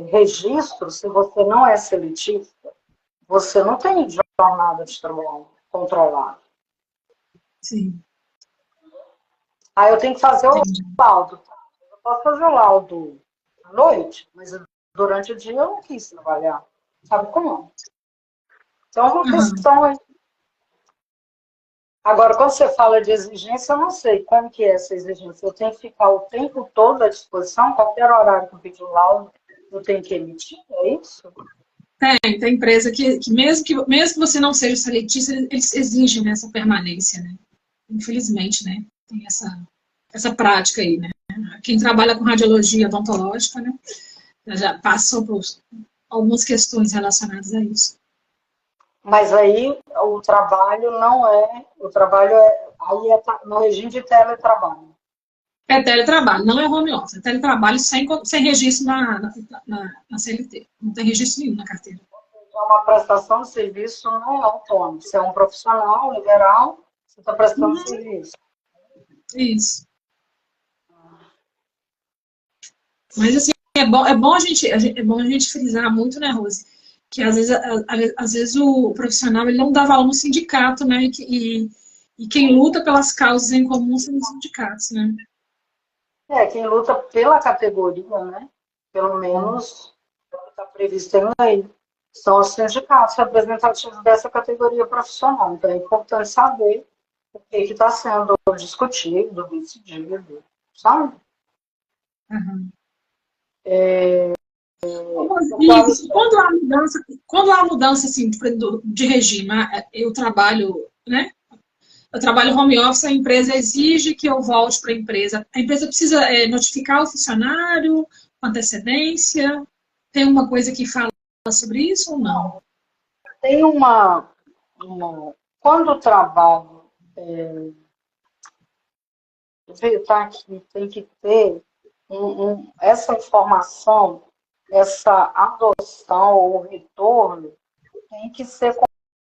Speaker 2: registro, se você não é seletista, você não tem jornada de trabalho controlada.
Speaker 1: Sim.
Speaker 2: Aí eu tenho que fazer o laudo. Eu posso fazer o laudo à noite, mas durante o dia eu não quis trabalhar. Sabe como? Então, é uma questão aí. Agora, quando você fala de exigência, eu não sei como que é essa exigência. Eu tenho que ficar o tempo todo à disposição, qualquer horário que eu pedir o laudo, eu tenho que emitir, é isso?
Speaker 1: Tem empresa que mesmo que você não seja seletista, eles exigem essa permanência, né? Infelizmente, né? Tem essa prática aí, né? Quem trabalha com radiologia odontológica, né? Já passou por algumas questões relacionadas a isso.
Speaker 2: Mas aí o trabalho não é, o trabalho é, aí é no regime de teletrabalho.
Speaker 1: É teletrabalho, não é home office. É teletrabalho sem registro na CLT. Não tem registro nenhum na carteira.
Speaker 2: É uma prestação de serviço não autônomo. Você é um profissional liberal, você está prestando serviço.
Speaker 1: Isso. Mas, assim, é bom a gente frisar muito, né, Rose? Que, às vezes o profissional ele não dá valor no sindicato, né? E quem luta pelas causas em comum são os sindicatos, né?
Speaker 2: Quem luta pela categoria, né? Pelo menos é o que está previsto em lei. São os sindicatos representativos dessa categoria profissional. Então é importante saber o que está sendo discutido, decidido, sabe?
Speaker 1: Uhum. Quando há mudança assim, de regime, eu trabalho, né? Eu trabalho home office, a empresa exige que eu volte para a empresa. A empresa precisa notificar o funcionário com antecedência? Tem uma coisa que fala sobre isso ou não?
Speaker 2: Tem quando o trabalho está aqui, tem que ter essa informação, essa adoção ou retorno tem que ser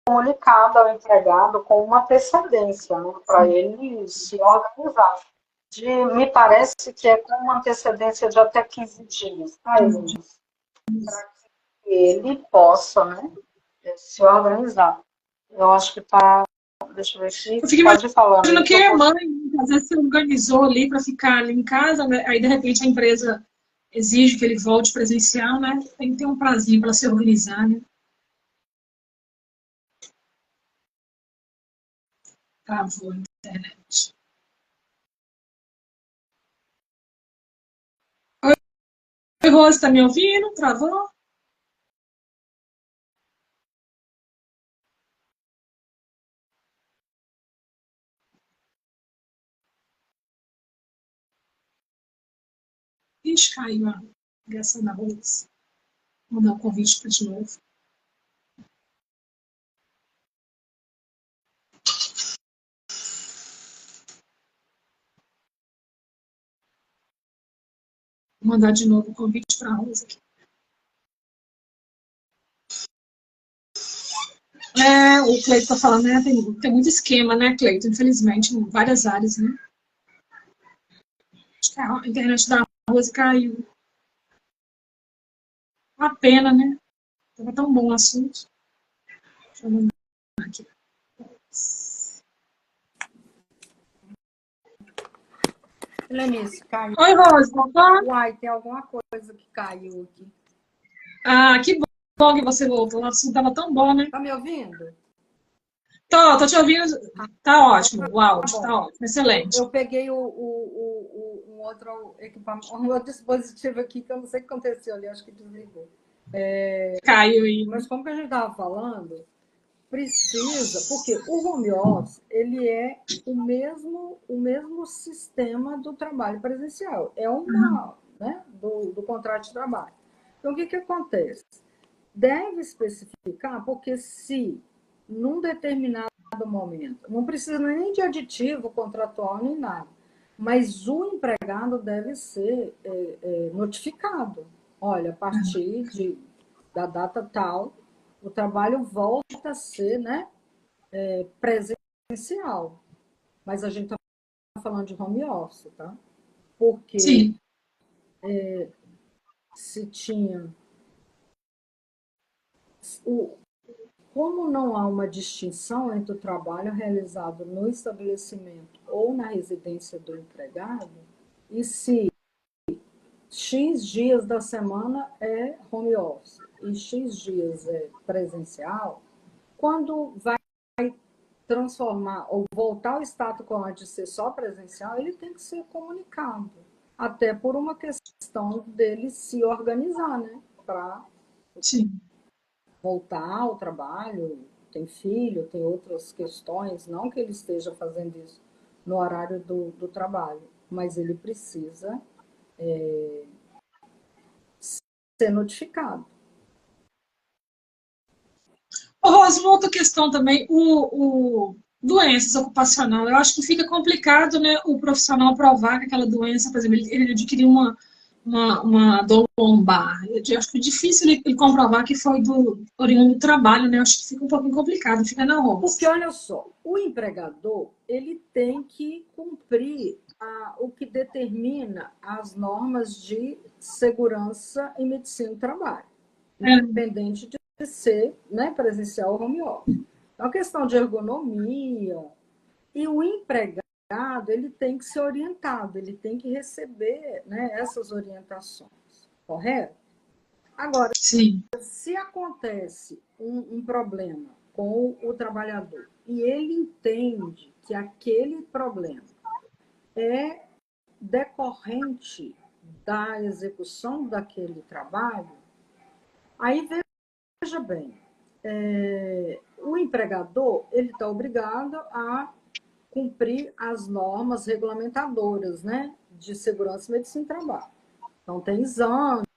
Speaker 2: comunicado ao empregado com uma antecedência, né, para ele se organizar. Me parece que é com uma antecedência de até 15 dias, tá, Eunice? Para que ele possa, né, se organizar. Eu acho que está. Deixa eu ver se
Speaker 1: Eu fico
Speaker 2: pode falar.
Speaker 1: imaginando que a mãe, às vezes, se organizou ali para ficar ali em casa, né? Aí, de repente, a empresa exige que ele volte presencial, né? Tem que ter um prazinho para se organizar, né? Travou a internet. Oi, Rose, tá me ouvindo? Travou? Ixi, caiu a ligação da Rose. Vou mandar o convite para de novo. Vou mandar de novo o convite para a Rose aqui. O Cleito está falando, né? Tem muito esquema, né, Cleito? Infelizmente, em várias áreas, né? Acho que a internet da Rose caiu. Uma pena, né? Estava tão bom o assunto. Deixa eu mandar aqui.
Speaker 3: Lenice, caiu.
Speaker 1: Oi, Rose, voltou?
Speaker 3: Uai, tem alguma coisa que caiu aqui.
Speaker 1: Ah, que bom que você voltou. O assunto estava tão bom, né?
Speaker 3: Tá me ouvindo?
Speaker 1: Tô te ouvindo. Tá ótimo. O áudio,
Speaker 3: Tá
Speaker 1: tá ótimo. Excelente.
Speaker 3: Eu peguei um outro equipamento, um outro dispositivo aqui que eu não sei o que aconteceu ali, acho que desligou.
Speaker 1: Caiu aí.
Speaker 3: Mas como que a gente estava falando, precisa, porque o home office, ele é o mesmo sistema do trabalho presencial. É uma, né, do contrato de trabalho. Então, o que acontece? Deve especificar, porque se num determinado momento, não precisa nem de aditivo contratual nem nada, mas o empregado deve ser notificado. Olha, a partir da data tal, o trabalho volta a ser, né, presencial. Mas a gente está falando de home office, tá? Porque
Speaker 1: Sim.
Speaker 3: se tinha... Como não há uma distinção entre o trabalho realizado no estabelecimento ou na residência do empregado, e se X dias da semana é home office e X dias é presencial, quando vai transformar ou voltar ao status quo de ser só presencial, ele tem que ser comunicado. Até por uma questão dele se organizar, né? Para voltar ao trabalho, tem filho, tem outras questões, não que ele esteja fazendo isso no horário do trabalho, mas ele precisa ser notificado.
Speaker 1: Rosa, uma outra questão também, doenças ocupacionais. Eu acho que fica complicado, né, o profissional provar que aquela doença, por exemplo, ele adquiriu uma dor lombar. Eu acho que é difícil ele comprovar que foi oriundo do trabalho, né? Eu acho que fica um pouquinho complicado, fica na roça.
Speaker 3: Porque, olha só, o empregador, ele tem que cumprir o que determina as normas de segurança em medicina do trabalho, independente de ser, né, presencial ou home office. É uma questão de ergonomia. E o empregado, ele tem que ser orientado, ele tem que receber, né, essas orientações, correto? Agora,
Speaker 1: Sim.
Speaker 3: Se acontece um problema com o trabalhador e ele entende que aquele problema é decorrente da execução daquele trabalho, aí veja bem, o empregador ele está obrigado a cumprir as normas regulamentadoras, né, de segurança e medicina do trabalho. Então, tem exames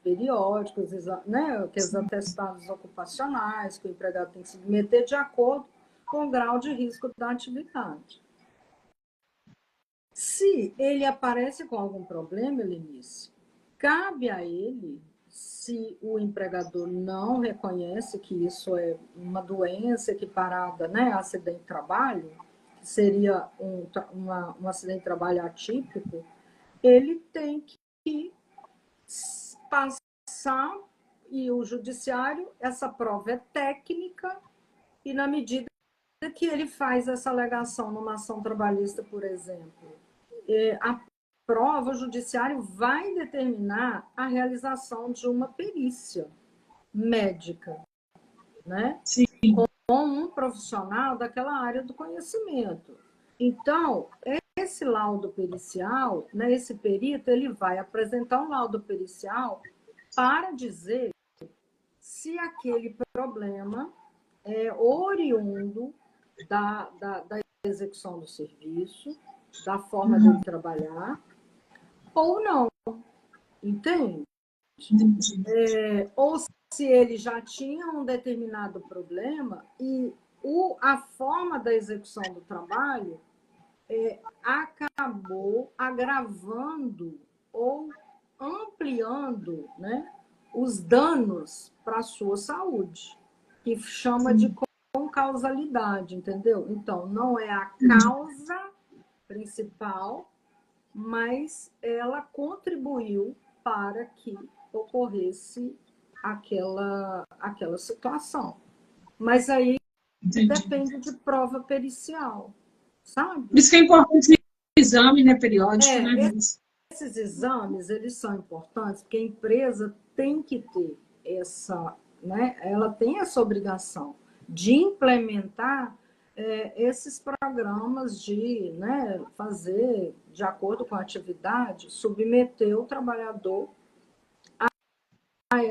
Speaker 3: periódicos, né, aqueles atestados ocupacionais que o empregado tem que se submeter de acordo com o grau de risco da atividade. Se ele aparece com algum problema, Helenice, cabe a ele, se o empregador não reconhece que isso é uma doença equiparada, né, a acidente de trabalho, que seria um acidente de trabalho atípico, ele tem que passar, e o judiciário, essa prova é técnica, e na medida que ele faz essa alegação numa ação trabalhista, por exemplo, a prova, o judiciário vai determinar a realização de uma perícia médica, né?
Speaker 1: Sim.
Speaker 3: Com um profissional daquela área do conhecimento. Então, esse laudo pericial, né, esse perito, ele vai apresentar um laudo pericial para dizer se aquele problema é oriundo da execução do serviço, da forma dele trabalhar, ou não. Entende? Ou se ele já tinha um determinado problema e a forma da execução do trabalho acabou agravando ou ampliando, né, os danos para a sua saúde, que chama de concausalidade, entendeu? Então, não é a causa principal, mas ela contribuiu para que ocorresse aquela situação. Mas aí depende de prova pericial, sabe?
Speaker 1: Por isso que é importante o exame, né, periódico, né?
Speaker 3: Esses exames, eles são importantes porque a empresa tem que ter essa, né? Ela tem essa obrigação de implementar esses programas de, né, fazer de acordo com a atividade, submeter o trabalhador a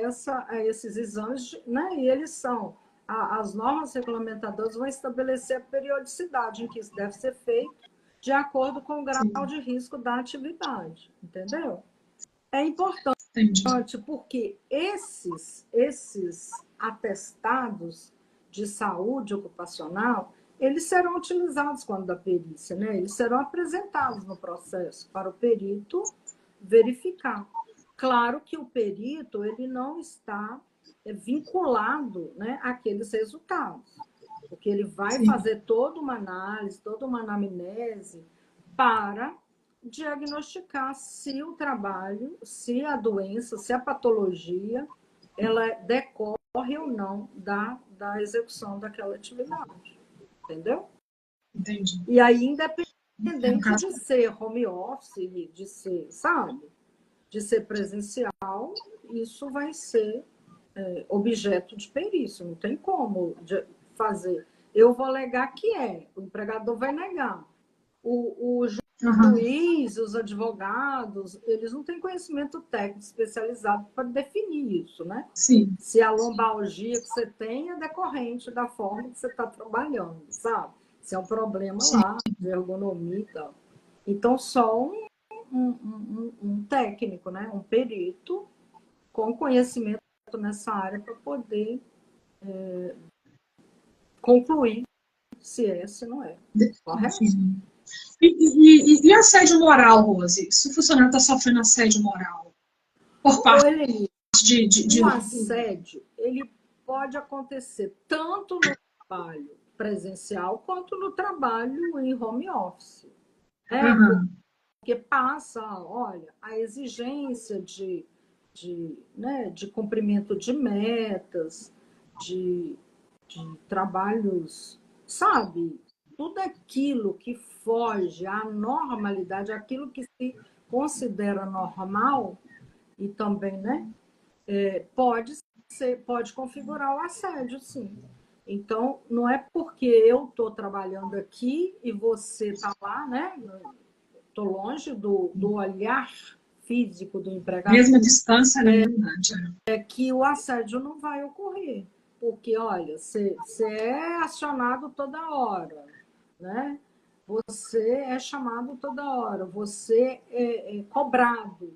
Speaker 3: esses exames, né? E eles são, as normas regulamentadoras vão estabelecer a periodicidade em que isso deve ser feito de acordo com o grau de risco da atividade, entendeu? É importante porque esses atestados de saúde ocupacional, eles serão utilizados quando da perícia, né? Eles serão apresentados no processo para o perito verificar. Claro que o perito ele não está vinculado, né, àqueles resultados, porque ele vai fazer toda uma análise, toda uma anamnese para diagnosticar se o trabalho, se a doença, se a patologia, ela decorre ou não da execução daquela atividade. Entendeu?
Speaker 1: Entendi.
Speaker 3: E aí, independente de ser home office, de ser, sabe? de ser presencial, isso vai ser objeto de perícia, não tem como fazer. Eu vou alegar que o empregador vai negar. O juiz, os advogados, eles não têm conhecimento técnico especializado para definir isso, né?
Speaker 1: Sim.
Speaker 3: Se a lombalgia que você tem é decorrente da forma que você está trabalhando, sabe? Se é um problema lá de ergonomia e tal. Então, só um técnico, né? Um perito com conhecimento nessa área para poder concluir se é, se não é. Correto?
Speaker 1: Sim. E assédio moral, Rose? Se o funcionário está sofrendo assédio moral por parte
Speaker 3: o assédio, ele pode acontecer tanto no trabalho presencial quanto no trabalho em home office. Porque passa, olha, a exigência de cumprimento de metas, de trabalhos, sabe? Tudo aquilo que foge à normalidade, aquilo que se considera normal, e também, né? Pode configurar o assédio, sim. Então, não é porque eu estou trabalhando aqui e você está lá, né? Estou longe do olhar físico do empregado.
Speaker 1: Mesma distância, né?
Speaker 3: É que o assédio não vai ocorrer. Porque, olha, você é acionado toda hora, né? Você é chamado toda hora, você é cobrado,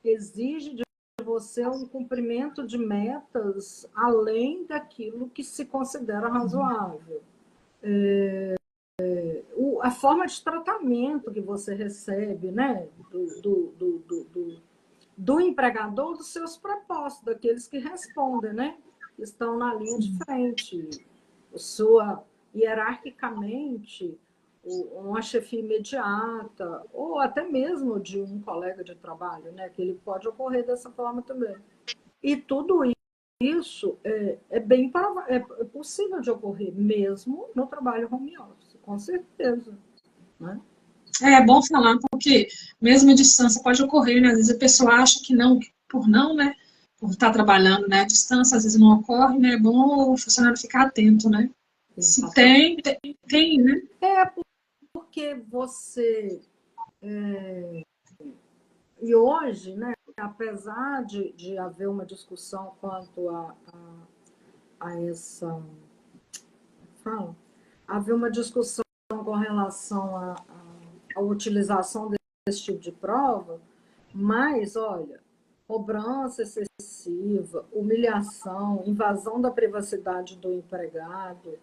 Speaker 3: exige de você um cumprimento de metas além daquilo que se considera razoável. A forma de tratamento que você recebe, né, do empregador, dos seus prepostos, daqueles que respondem, né, que estão na linha de frente, hierarquicamente, uma chefia imediata, ou até mesmo de um colega de trabalho, né, que ele pode ocorrer dessa forma também. E tudo isso é possível de ocorrer, mesmo no trabalho home office, com certeza. Né?
Speaker 1: É bom falar, porque mesmo a distância pode ocorrer, né? Às vezes a pessoa acha que não, por não, né? Por estar trabalhando, né? A distância às vezes não ocorre, né? É bom o funcionário ficar atento, né? Se tem, né?
Speaker 3: Porque você... E hoje, né? Apesar de haver uma discussão quanto a essa... haver uma discussão com relação à utilização desse tipo de prova, mas, olha, cobrança excessiva, humilhação, invasão da privacidade do empregado,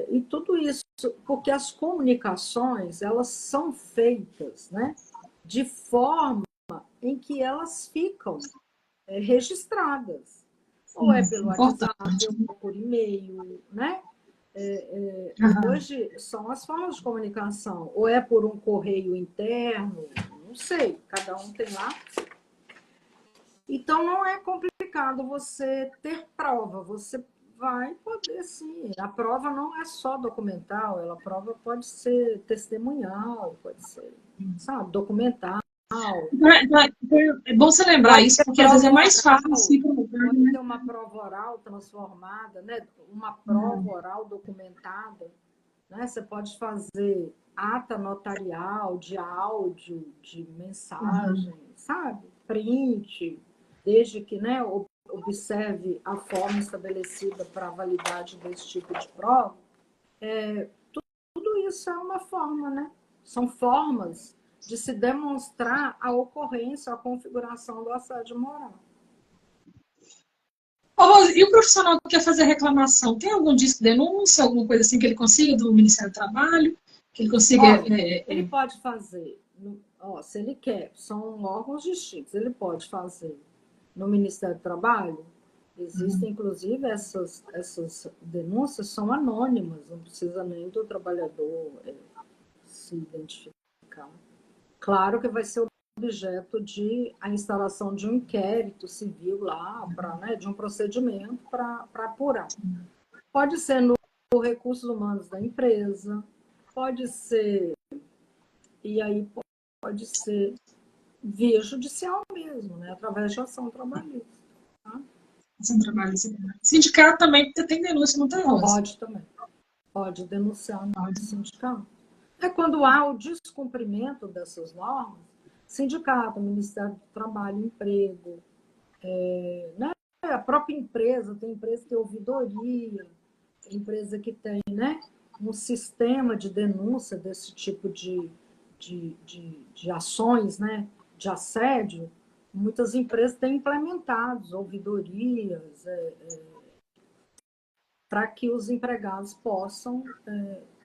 Speaker 3: e tudo isso, porque as comunicações, elas são feitas, né, de forma em que elas ficam registradas. Ou é pelo WhatsApp, ou por e-mail, né? Hoje são as formas de comunicação, ou é por um correio interno, não sei, cada um tem lá. Então não é complicado você ter prova, você vai poder sim. A prova não é só documental, a prova pode ser testemunhal, pode ser, sabe, documental.
Speaker 1: É bom você lembrar isso, porque às vezes é mais fácil assim,
Speaker 3: pode ter uma prova oral transformada, né? Uma prova oral documentada. Né? Você pode fazer ata notarial, de áudio, de mensagem, sabe? Print, desde que, né, observe a forma estabelecida para a validade desse tipo de prova. Tudo isso é uma forma, né? São formas de se demonstrar a ocorrência, a configuração do assédio moral.
Speaker 1: E o profissional que quer fazer reclamação, tem algum disco de denúncia, alguma coisa assim que ele consiga do Ministério do Trabalho? Que ele consiga...
Speaker 3: ele pode fazer, se ele quer, são órgãos distintos, ele pode fazer no Ministério do Trabalho. Existem, inclusive, essas denúncias são anônimas, não precisa nem do trabalhador se identificar. Claro que vai ser objeto de a instalação de um inquérito civil lá, né, de um procedimento para apurar. Pode ser no recursos humanos da empresa, pode ser, e aí pode ser via judicial mesmo, né? Através de ação trabalhista. Tá?
Speaker 1: Ação trabalhista. Sindicato também, porque tem denúncia, não tem, Rosa?
Speaker 3: Pode também. Pode denunciar no sindicato. É quando há o descumprimento dessas normas, sindicato, Ministério do Trabalho, Emprego, né? A própria empresa, tem empresa que tem ouvidoria, tem empresa que tem, né, um sistema de denúncia desse tipo de ações, né, de assédio. Muitas empresas têm implementado ouvidorias para que os empregados possam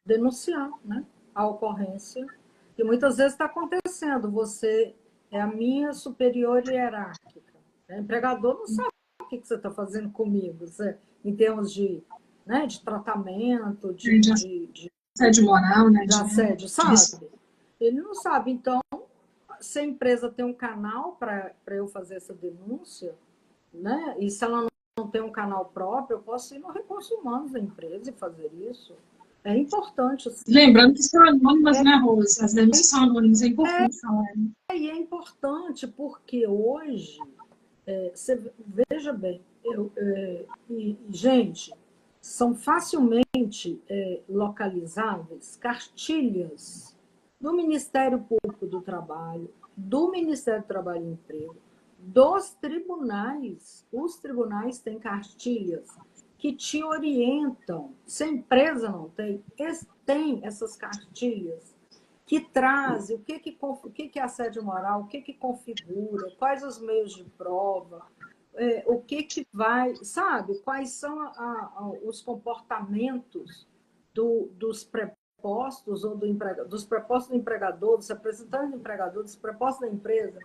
Speaker 3: denunciar, né, a ocorrência. E muitas vezes está acontecendo, você é a minha superior hierárquica. O empregador não sabe o que você está fazendo comigo, em termos de, né, de tratamento, de
Speaker 1: assédio moral, né?
Speaker 3: De assédio, sabe? Ele não sabe. Então, se a empresa tem um canal para eu fazer essa denúncia, né? E se ela não tem um canal próprio, eu posso ir no recursos humanos da empresa e fazer isso. É importante. Assim.
Speaker 1: Lembrando que são anônimas, né, Rosa? As denúncias são anônimas, é importante falar.
Speaker 3: E é importante porque hoje, você veja bem, gente, são facilmente localizáveis cartilhas do Ministério Público do Trabalho, do Ministério do Trabalho e Emprego, dos tribunais. Os tribunais têm cartilhas que te orientam. Se a empresa não tem, tem essas cartilhas que trazem o que é assédio moral, o que configura, quais os meios de prova, o que vai, sabe? Quais são os comportamentos dos prepostos ou dos prepostos do empregador, dos representantes do empregador, dos prepostos da empresa,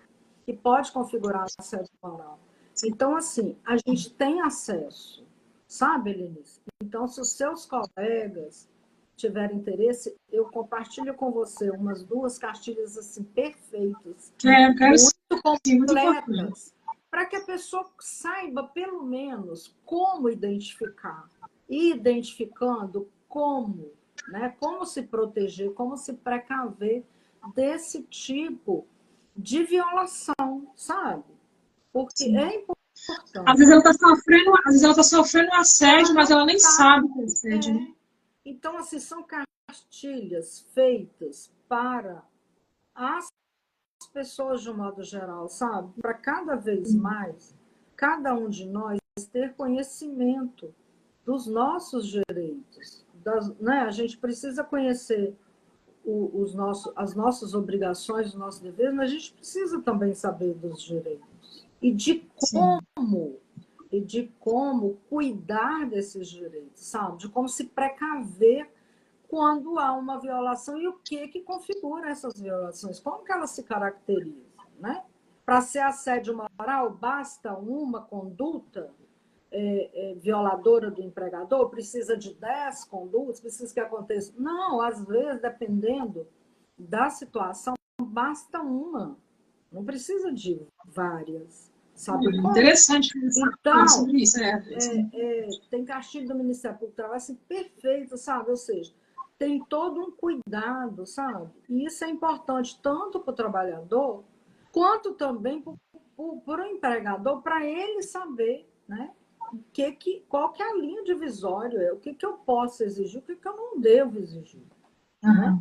Speaker 3: que pode configurar assédio moral. Então, assim, a gente tem acesso, sabe, Helenice? Então, se os seus colegas tiverem interesse, eu compartilho com você umas 2 cartilhas assim perfeitas, muito completas, para que a pessoa saiba pelo menos como identificar, e identificando como, né, como se proteger, como se precaver desse tipo de violação, sabe? Porque é importante.
Speaker 1: Às vezes ela está sofrendo assédio, mas ela nem sabe que é assédio, né?
Speaker 3: Então, assim, são cartilhas feitas para as pessoas de um modo geral, sabe? Para cada vez mais, cada um de nós ter conhecimento dos nossos direitos. Né? A gente precisa conhecer as nossas obrigações, os nossos deveres, mas a gente precisa também saber dos direitos. E de como cuidar desses direitos, sabe? De como se precaver quando há uma violação e o que configura essas violações, como que elas se caracterizam, né? Para ser assédio moral, basta uma conduta violadora do empregador, precisa de 10 condutas, precisa que aconteça. Não, às vezes, dependendo da situação, basta uma, não precisa de várias. Sabe
Speaker 1: interessante
Speaker 3: então,
Speaker 1: sobre isso.
Speaker 3: Tem cartilha do Ministério Público do Trabalho assim, perfeita, sabe? Ou seja, tem todo um cuidado, sabe? E isso é importante tanto para o trabalhador, quanto também para o empregador, para ele saber, né? Qual que é a linha divisória, o que eu posso exigir, o que eu não devo exigir. Né?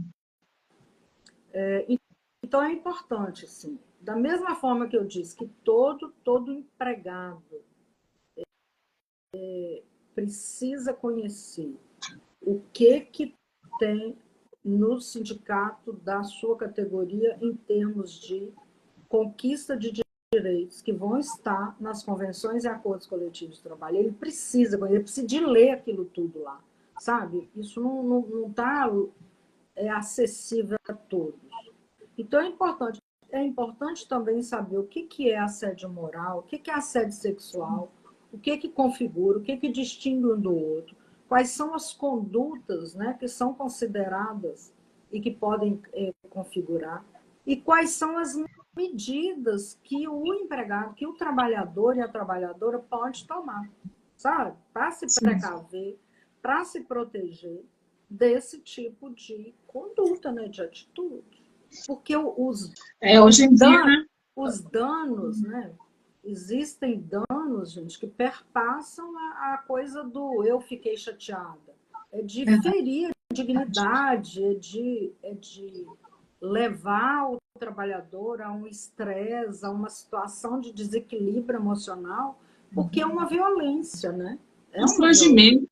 Speaker 3: Então, é importante, assim, da mesma forma que eu disse que todo empregado precisa conhecer o que tem no sindicato da sua categoria em termos de conquista de direitos que vão estar nas convenções e acordos coletivos de trabalho. Ele precisa de ler aquilo tudo lá, sabe? Isso não está acessível a todos. Então, é importante também saber o que é assédio moral, o que é assédio sexual, o que configura, o que distingue um do outro, quais são as condutas, né, que são consideradas e que podem configurar, e quais são as medidas que o empregado, que o trabalhador e a trabalhadora pode tomar, sabe? Para se precaver, para se proteger desse tipo de conduta, né, de atitude. Porque
Speaker 1: hoje em dia, né?
Speaker 3: os danos, né? Existem danos, gente, que perpassam a coisa do eu fiquei chateada. É de ferir a dignidade, é de levar o trabalhador a um estresse, a uma situação de desequilíbrio emocional, porque é uma violência, né? É uma violência.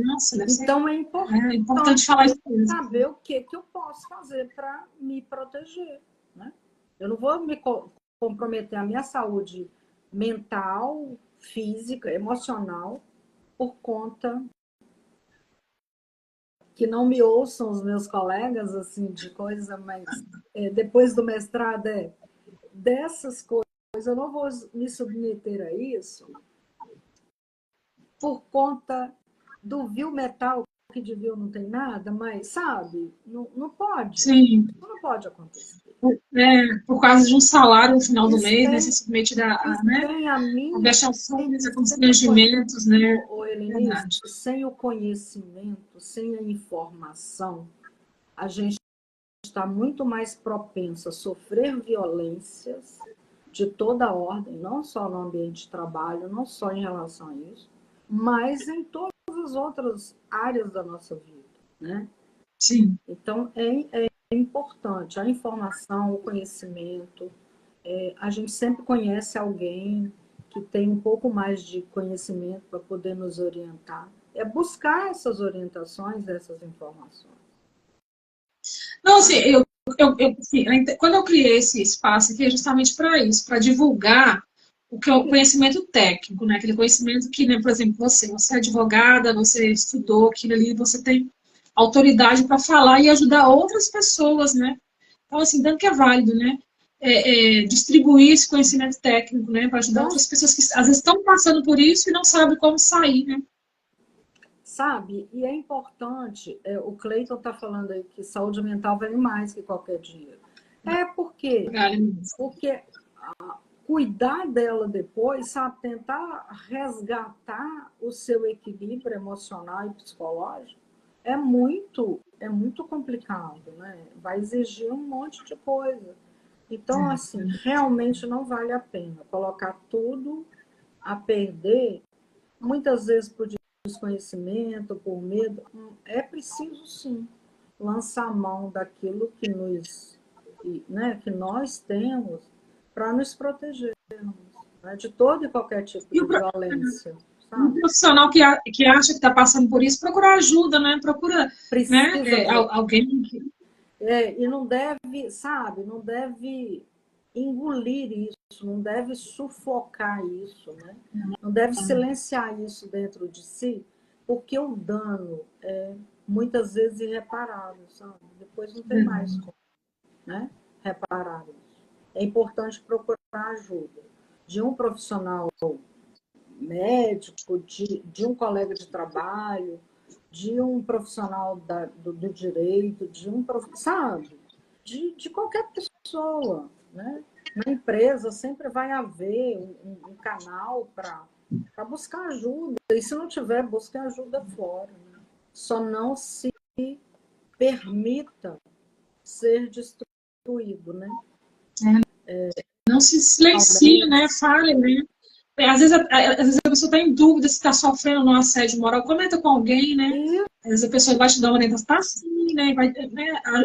Speaker 1: Nossa,
Speaker 3: então
Speaker 1: é importante falar isso mesmo.
Speaker 3: Saber o que eu posso fazer para me proteger, né? Eu não vou me comprometer a minha saúde mental, física, emocional, por conta que não me ouçam os meus colegas, assim, de coisa, mas depois do mestrado, dessas coisas, eu não vou me submeter a isso por conta do vil metal, que de vil não tem nada, mas, sabe, não pode.
Speaker 1: Sim.
Speaker 3: Não pode acontecer.
Speaker 1: Por causa de um salário no final do mês, né? Você submete a vexações, a constrangimentos, né?
Speaker 3: Helenice, sem o conhecimento, sem a informação, a gente está muito mais propenso a sofrer violências de toda ordem, não só no ambiente de trabalho, não só em relação a isso, mas em todas as outras áreas da nossa vida, né?
Speaker 1: Sim.
Speaker 3: Então, é importante a informação, o conhecimento. A gente sempre conhece alguém que tem um pouco mais de conhecimento para poder nos orientar. É buscar essas orientações, essas informações.
Speaker 1: Não, assim, quando eu criei esse espaço aqui, é justamente para isso, para divulgar o conhecimento técnico, né? Aquele conhecimento que, né, por exemplo, você é advogada, você estudou aquilo ali, você tem autoridade para falar e ajudar outras pessoas, né? Então, assim, tanto que é válido, né? Distribuir esse conhecimento técnico, né? Para ajudar outras pessoas que às vezes estão passando por isso e não sabem como sair, né?
Speaker 3: Sabe? E é importante, o Cleiton está falando aí que saúde mental vale mais que qualquer dinheiro. Porque cuidar dela depois, sabe? Tentar resgatar o seu equilíbrio emocional e psicológico é muito complicado, né? Vai exigir um monte de coisa. Então, assim, realmente não vale a pena colocar tudo a perder, muitas vezes por desconhecimento, por medo. É preciso, sim, lançar a mão daquilo que que nós temos para nos protegermos, né, de todo e qualquer tipo de violência.
Speaker 1: Um profissional que acha que está passando por isso, procura ajuda, né? Procura alguém que...
Speaker 3: E não deve, sabe, não deve engolir isso, não deve sufocar isso, né? Não deve silenciar isso dentro de si, porque o dano é muitas vezes irreparável, sabe? Depois não tem mais como, né, reparar isso. É importante procurar ajuda de um profissional médico, de um colega de trabalho, de um profissional do direito, sabe? De qualquer pessoa, né? Na empresa sempre vai haver um canal para buscar ajuda. E se não tiver, busque ajuda fora. Né? Só não se permita ser destruído, né?
Speaker 1: Não se silencie, né? Fale, né? Às vezes a pessoa está em dúvida se está sofrendo um assédio moral. Comenta com alguém, né? Às vezes a pessoa vai te dar uma orientação, tá assim, né?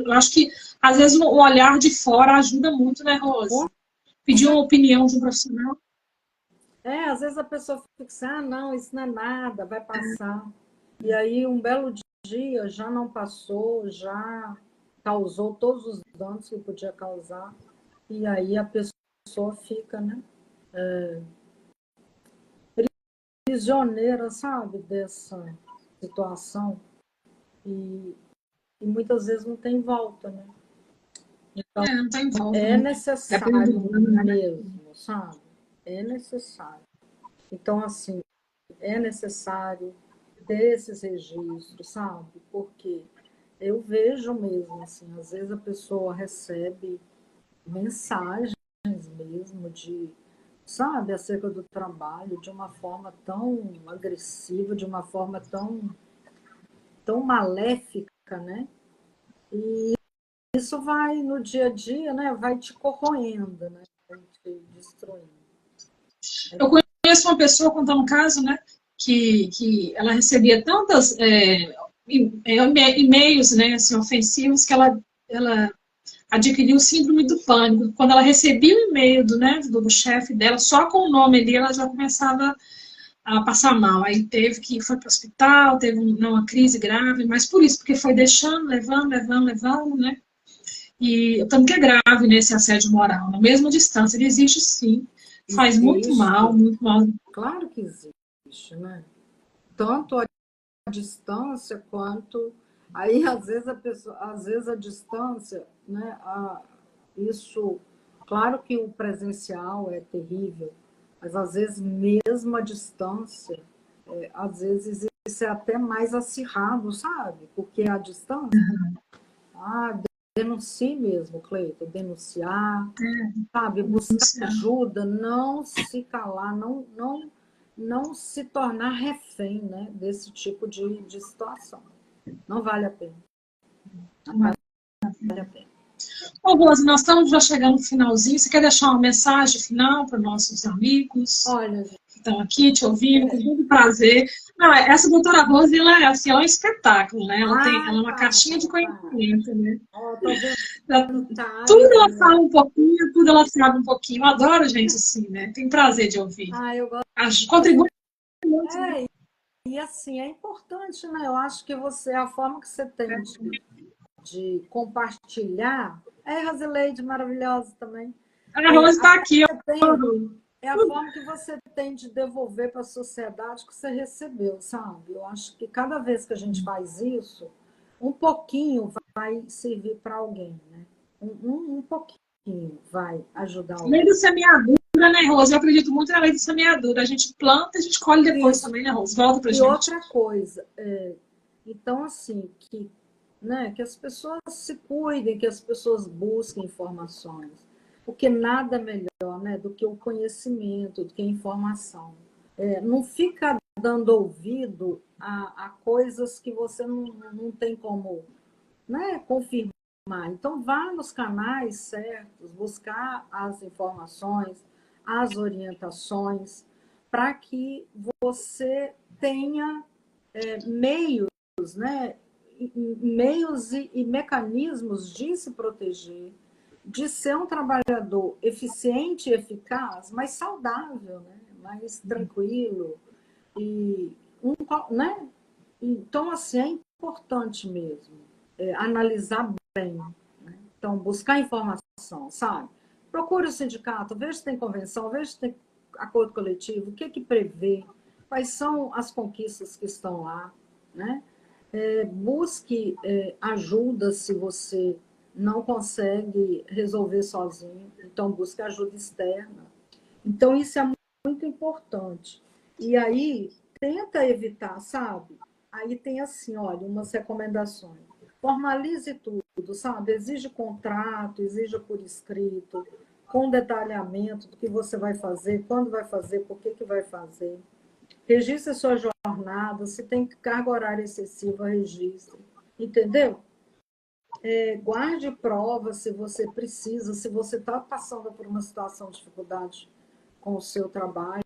Speaker 1: Eu acho que, às vezes, o olhar de fora ajuda muito, né, Rose? Pedir uma opinião de um profissional.
Speaker 3: Às vezes a pessoa fica assim, não, isso não é nada, vai passar. E aí, um belo dia, já não passou, já causou todos os danos que podia causar. E aí a pessoa fica, né? Prisioneira, sabe, dessa situação. E muitas vezes não tem volta, né? Então,
Speaker 1: não tem volta,
Speaker 3: é necessário mesmo, sabe? É necessário. Então, assim, é necessário ter esses registros, sabe? Porque eu vejo mesmo, assim, às vezes a pessoa recebe mensagens mesmo sabe, acerca do trabalho, de uma forma tão agressiva, de uma forma tão maléfica, né? E isso vai, no dia a dia, né, vai te corroendo, né? destruindo.
Speaker 1: Eu conheço uma pessoa, contando um caso, né, que ela recebia tantas e-mails, né, assim, ofensivos, que ela adquiriu o síndrome do pânico. Quando ela recebia o e-mail do chefe dela, só com o nome ali, ela já começava a passar mal. Aí foi para o hospital, teve uma crise grave, mas por isso, porque foi deixando, levando, né? E tanto que é grave nesse assédio moral, na mesma distância, ele existe sim, faz muito mal, muito mal.
Speaker 3: Claro que existe, né? Tanto a distância quanto aí às vezes a distância, né? Isso, claro que o presencial é terrível, mas às vezes mesmo a distância, às vezes isso é até mais acirrado, sabe? Porque a distância, denuncie mesmo, Cleiton, denunciar, sabe? Buscar ajuda, não se calar, não se tornar refém, né, desse tipo de situação. Não vale a pena. Não vale a pena.
Speaker 1: Ô, Rose, nós estamos já chegando no finalzinho. Você quer deixar uma mensagem final para nossos amigos?
Speaker 3: Olha,
Speaker 1: que estão aqui te ouvindo, com muito prazer. Não, essa doutora Rose, ela é um espetáculo, né? Ela é uma caixinha de conhecimento, né?
Speaker 3: Tô vendo,
Speaker 1: tudo ela fala um pouquinho, tudo ela sabe um pouquinho. Eu adoro gente assim, né? Tenho prazer de ouvir.
Speaker 3: Eu gosto.
Speaker 1: Contribui muito.
Speaker 3: E assim, é importante, né? Eu acho que a forma que você tem de compartilhar, Rosileide maravilhosa também.
Speaker 1: A Rose está aqui,
Speaker 3: é a forma que você tem de devolver para a sociedade que você recebeu, sabe? Eu acho que cada vez que a gente faz isso, um pouquinho vai servir para alguém, né? Um pouquinho vai ajudar alguém.
Speaker 1: Lei da semeadura, né, Rose? Eu acredito muito na lei da semeadura. A gente planta, a gente colhe depois também, né, Rose? Volta para a gente.
Speaker 3: E outra coisa, então, assim, que as pessoas se cuidem, que as pessoas busquem informações. Porque nada melhor, né, do que o conhecimento, do que a informação. Não fica dando ouvido a coisas que você não tem como, né, confirmar. Então, vá nos canais certos, buscar as informações, as orientações, para que você tenha meios, né, meios e mecanismos de se proteger, de ser um trabalhador eficiente e eficaz, mas saudável, né? Mais tranquilo. Né? Então, assim, é importante mesmo analisar bem. Né? Então, buscar informação, sabe? Procure o sindicato, veja se tem convenção, veja se tem acordo coletivo, o que prevê, quais são as conquistas que estão lá, né? Busque ajuda se você não consegue resolver sozinho, então busque ajuda externa. Então, isso é muito importante. E aí, tenta evitar, sabe? Aí tem assim, olha, umas recomendações. Formalize tudo, sabe? Exige contrato, exija por escrito, com detalhamento do que você vai fazer, quando vai fazer, por que vai fazer. Registre sua jornada, se tem carga horária excessiva, registre. Entendeu? Guarde provas se você precisa, se você está passando por uma situação de dificuldade com o seu trabalho,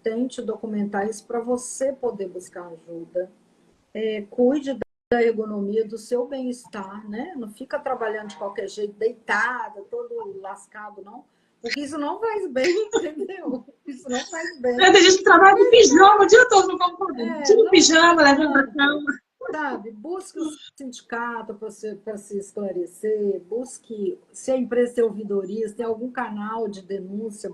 Speaker 3: tente documentar isso para você poder buscar ajuda. Cuide da ergonomia, do seu bem-estar, né? Não fica trabalhando de qualquer jeito, deitada, todo lascado, não. Porque isso não faz bem, entendeu? Isso não faz bem.
Speaker 1: Tem gente que trabalha de pijama o dia todo no computador. Tira o pijama, levando para cama.
Speaker 3: Sabe? Busque o sindicato para se esclarecer, busque, se a empresa tem ouvidoria, se tem algum canal de denúncia,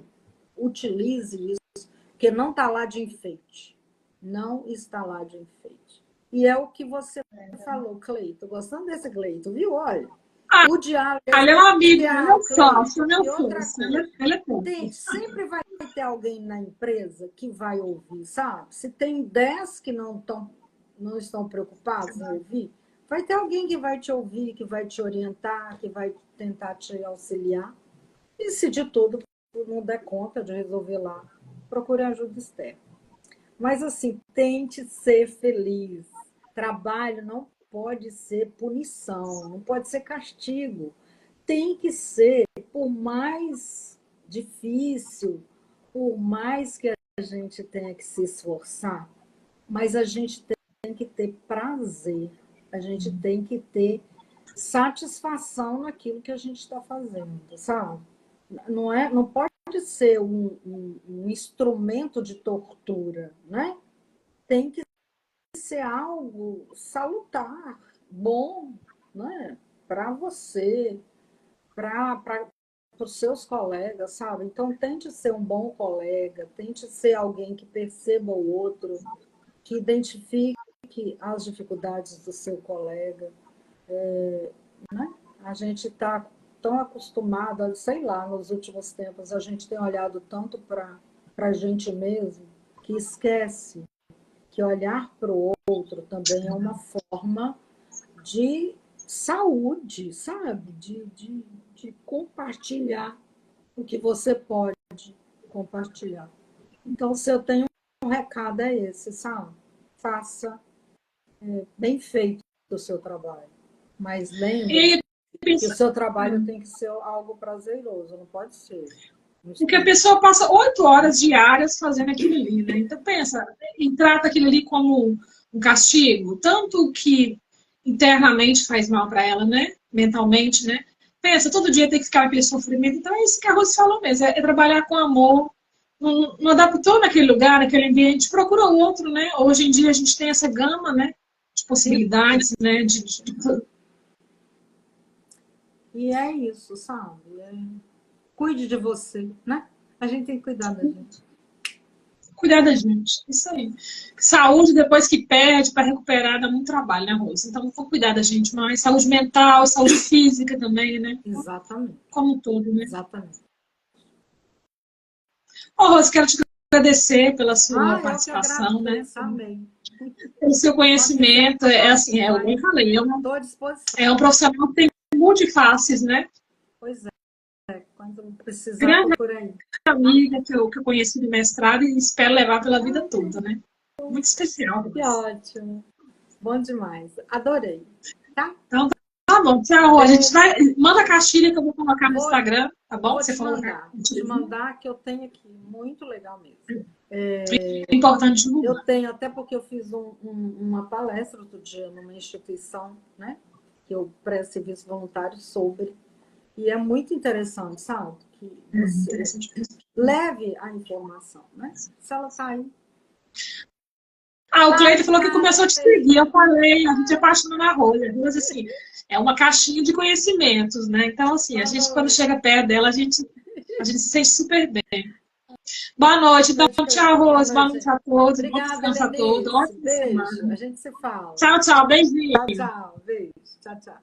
Speaker 3: utilize isso, porque não está lá de enfeite. Não está lá de enfeite. E é o que você falou, Cleito. Gostando desse Cleito, viu? Olha, o diálogo...
Speaker 1: Ele é um amigo, meu sócio, meu sócio.
Speaker 3: Sempre vai ter alguém na empresa que vai ouvir, sabe? Se tem 10 que não estão preocupados em ouvir, vai ter alguém que vai te ouvir, que vai te orientar, que vai tentar te auxiliar. E se de tudo não der conta de resolver lá, procure ajuda externa. Mas assim, tente ser feliz. Trabalho não pode ser punição, não pode ser castigo. Tem que ser, por mais difícil, por mais que a gente tenha que se esforçar, mas a gente tem que ter prazer, a gente tem que ter satisfação naquilo que a gente está fazendo, sabe? Não pode ser um instrumento de tortura, né? Tem que ser algo salutar, bom, né? Para você, para os seus colegas, sabe? Então, tente ser um bom colega, tente ser alguém que perceba o outro, que identifique as dificuldades do seu colega. Né? A gente está tão acostumado, sei lá, nos últimos tempos, a gente tem olhado tanto para a gente mesmo, que esquece que olhar para o outro também é uma forma de saúde, sabe? De compartilhar o que você pode compartilhar. Então, se eu tenho um recado é esse, sabe? Faça bem feito o seu trabalho. Mas lembre que o seu trabalho tem que ser algo prazeroso, não pode ser.
Speaker 1: Porque a pessoa passa 8 horas diárias fazendo aquilo ali, né? Então, pensa, e trata aquilo ali como um castigo, tanto que internamente faz mal para ela, né? Mentalmente, né? Pensa, todo dia tem que ficar aquele sofrimento. Então, é isso que a Rose falou mesmo, é trabalhar com amor. Não adaptou naquele lugar, naquele ambiente, procura outro, né? Hoje em dia a gente tem essa gama, né? De possibilidades, né?
Speaker 3: E é isso, sabe? Cuide de você, né? A gente tem que cuidar da gente.
Speaker 1: Cuidar da gente, isso aí. Saúde, depois que perde, para recuperar, dá muito trabalho, né, Rose? Então, vamos cuidar da gente mais. Saúde mental, saúde física também, né?
Speaker 3: Exatamente.
Speaker 1: Como um todo, né?
Speaker 3: Exatamente.
Speaker 1: Ô, Rose, quero te agradecer pela sua participação, né?
Speaker 3: Amei.
Speaker 1: Pelo seu conhecimento. É assim, eu bem falei,
Speaker 3: Estou à disposição.
Speaker 1: É um profissional que tem multifaces, né?
Speaker 3: Pois é. Quando precisar, por aí.
Speaker 1: Amiga que eu conheci do mestrado e espero levar pela vida toda, né? Muito especial.
Speaker 3: Que ótimo. Bom demais. Adorei. Tá?
Speaker 1: Então, tá bom. Tchau. A gente vai... Manda a caixinha que eu vou colocar no Instagram, tá bom?
Speaker 3: Vou te mandar, que eu tenho aqui. Muito legal mesmo.
Speaker 1: É importante divulgar.
Speaker 3: Eu tenho, até porque eu fiz uma palestra outro dia numa instituição, né? Que eu presto serviço voluntário sobre. E é muito interessante, sabe? Que você leve a informação, né? Se ela está aí.
Speaker 1: O Cleiton falou que começou a te seguir. Eu falei, a gente é apaixonada na rolha. Mas, assim, é uma caixinha de conhecimentos, né? Então, assim, a gente, quando chega perto dela, a gente se sente super bem. Boa noite. Então, tchau, Rose. Boa noite a todos.
Speaker 3: Obrigada,
Speaker 1: bom descanso a todos. Ótima
Speaker 3: beijo.
Speaker 1: semana.
Speaker 3: A gente se fala.
Speaker 1: Tchau, tchau. Beijinho.
Speaker 3: Tchau, tchau. Beijo. Tchau, tchau.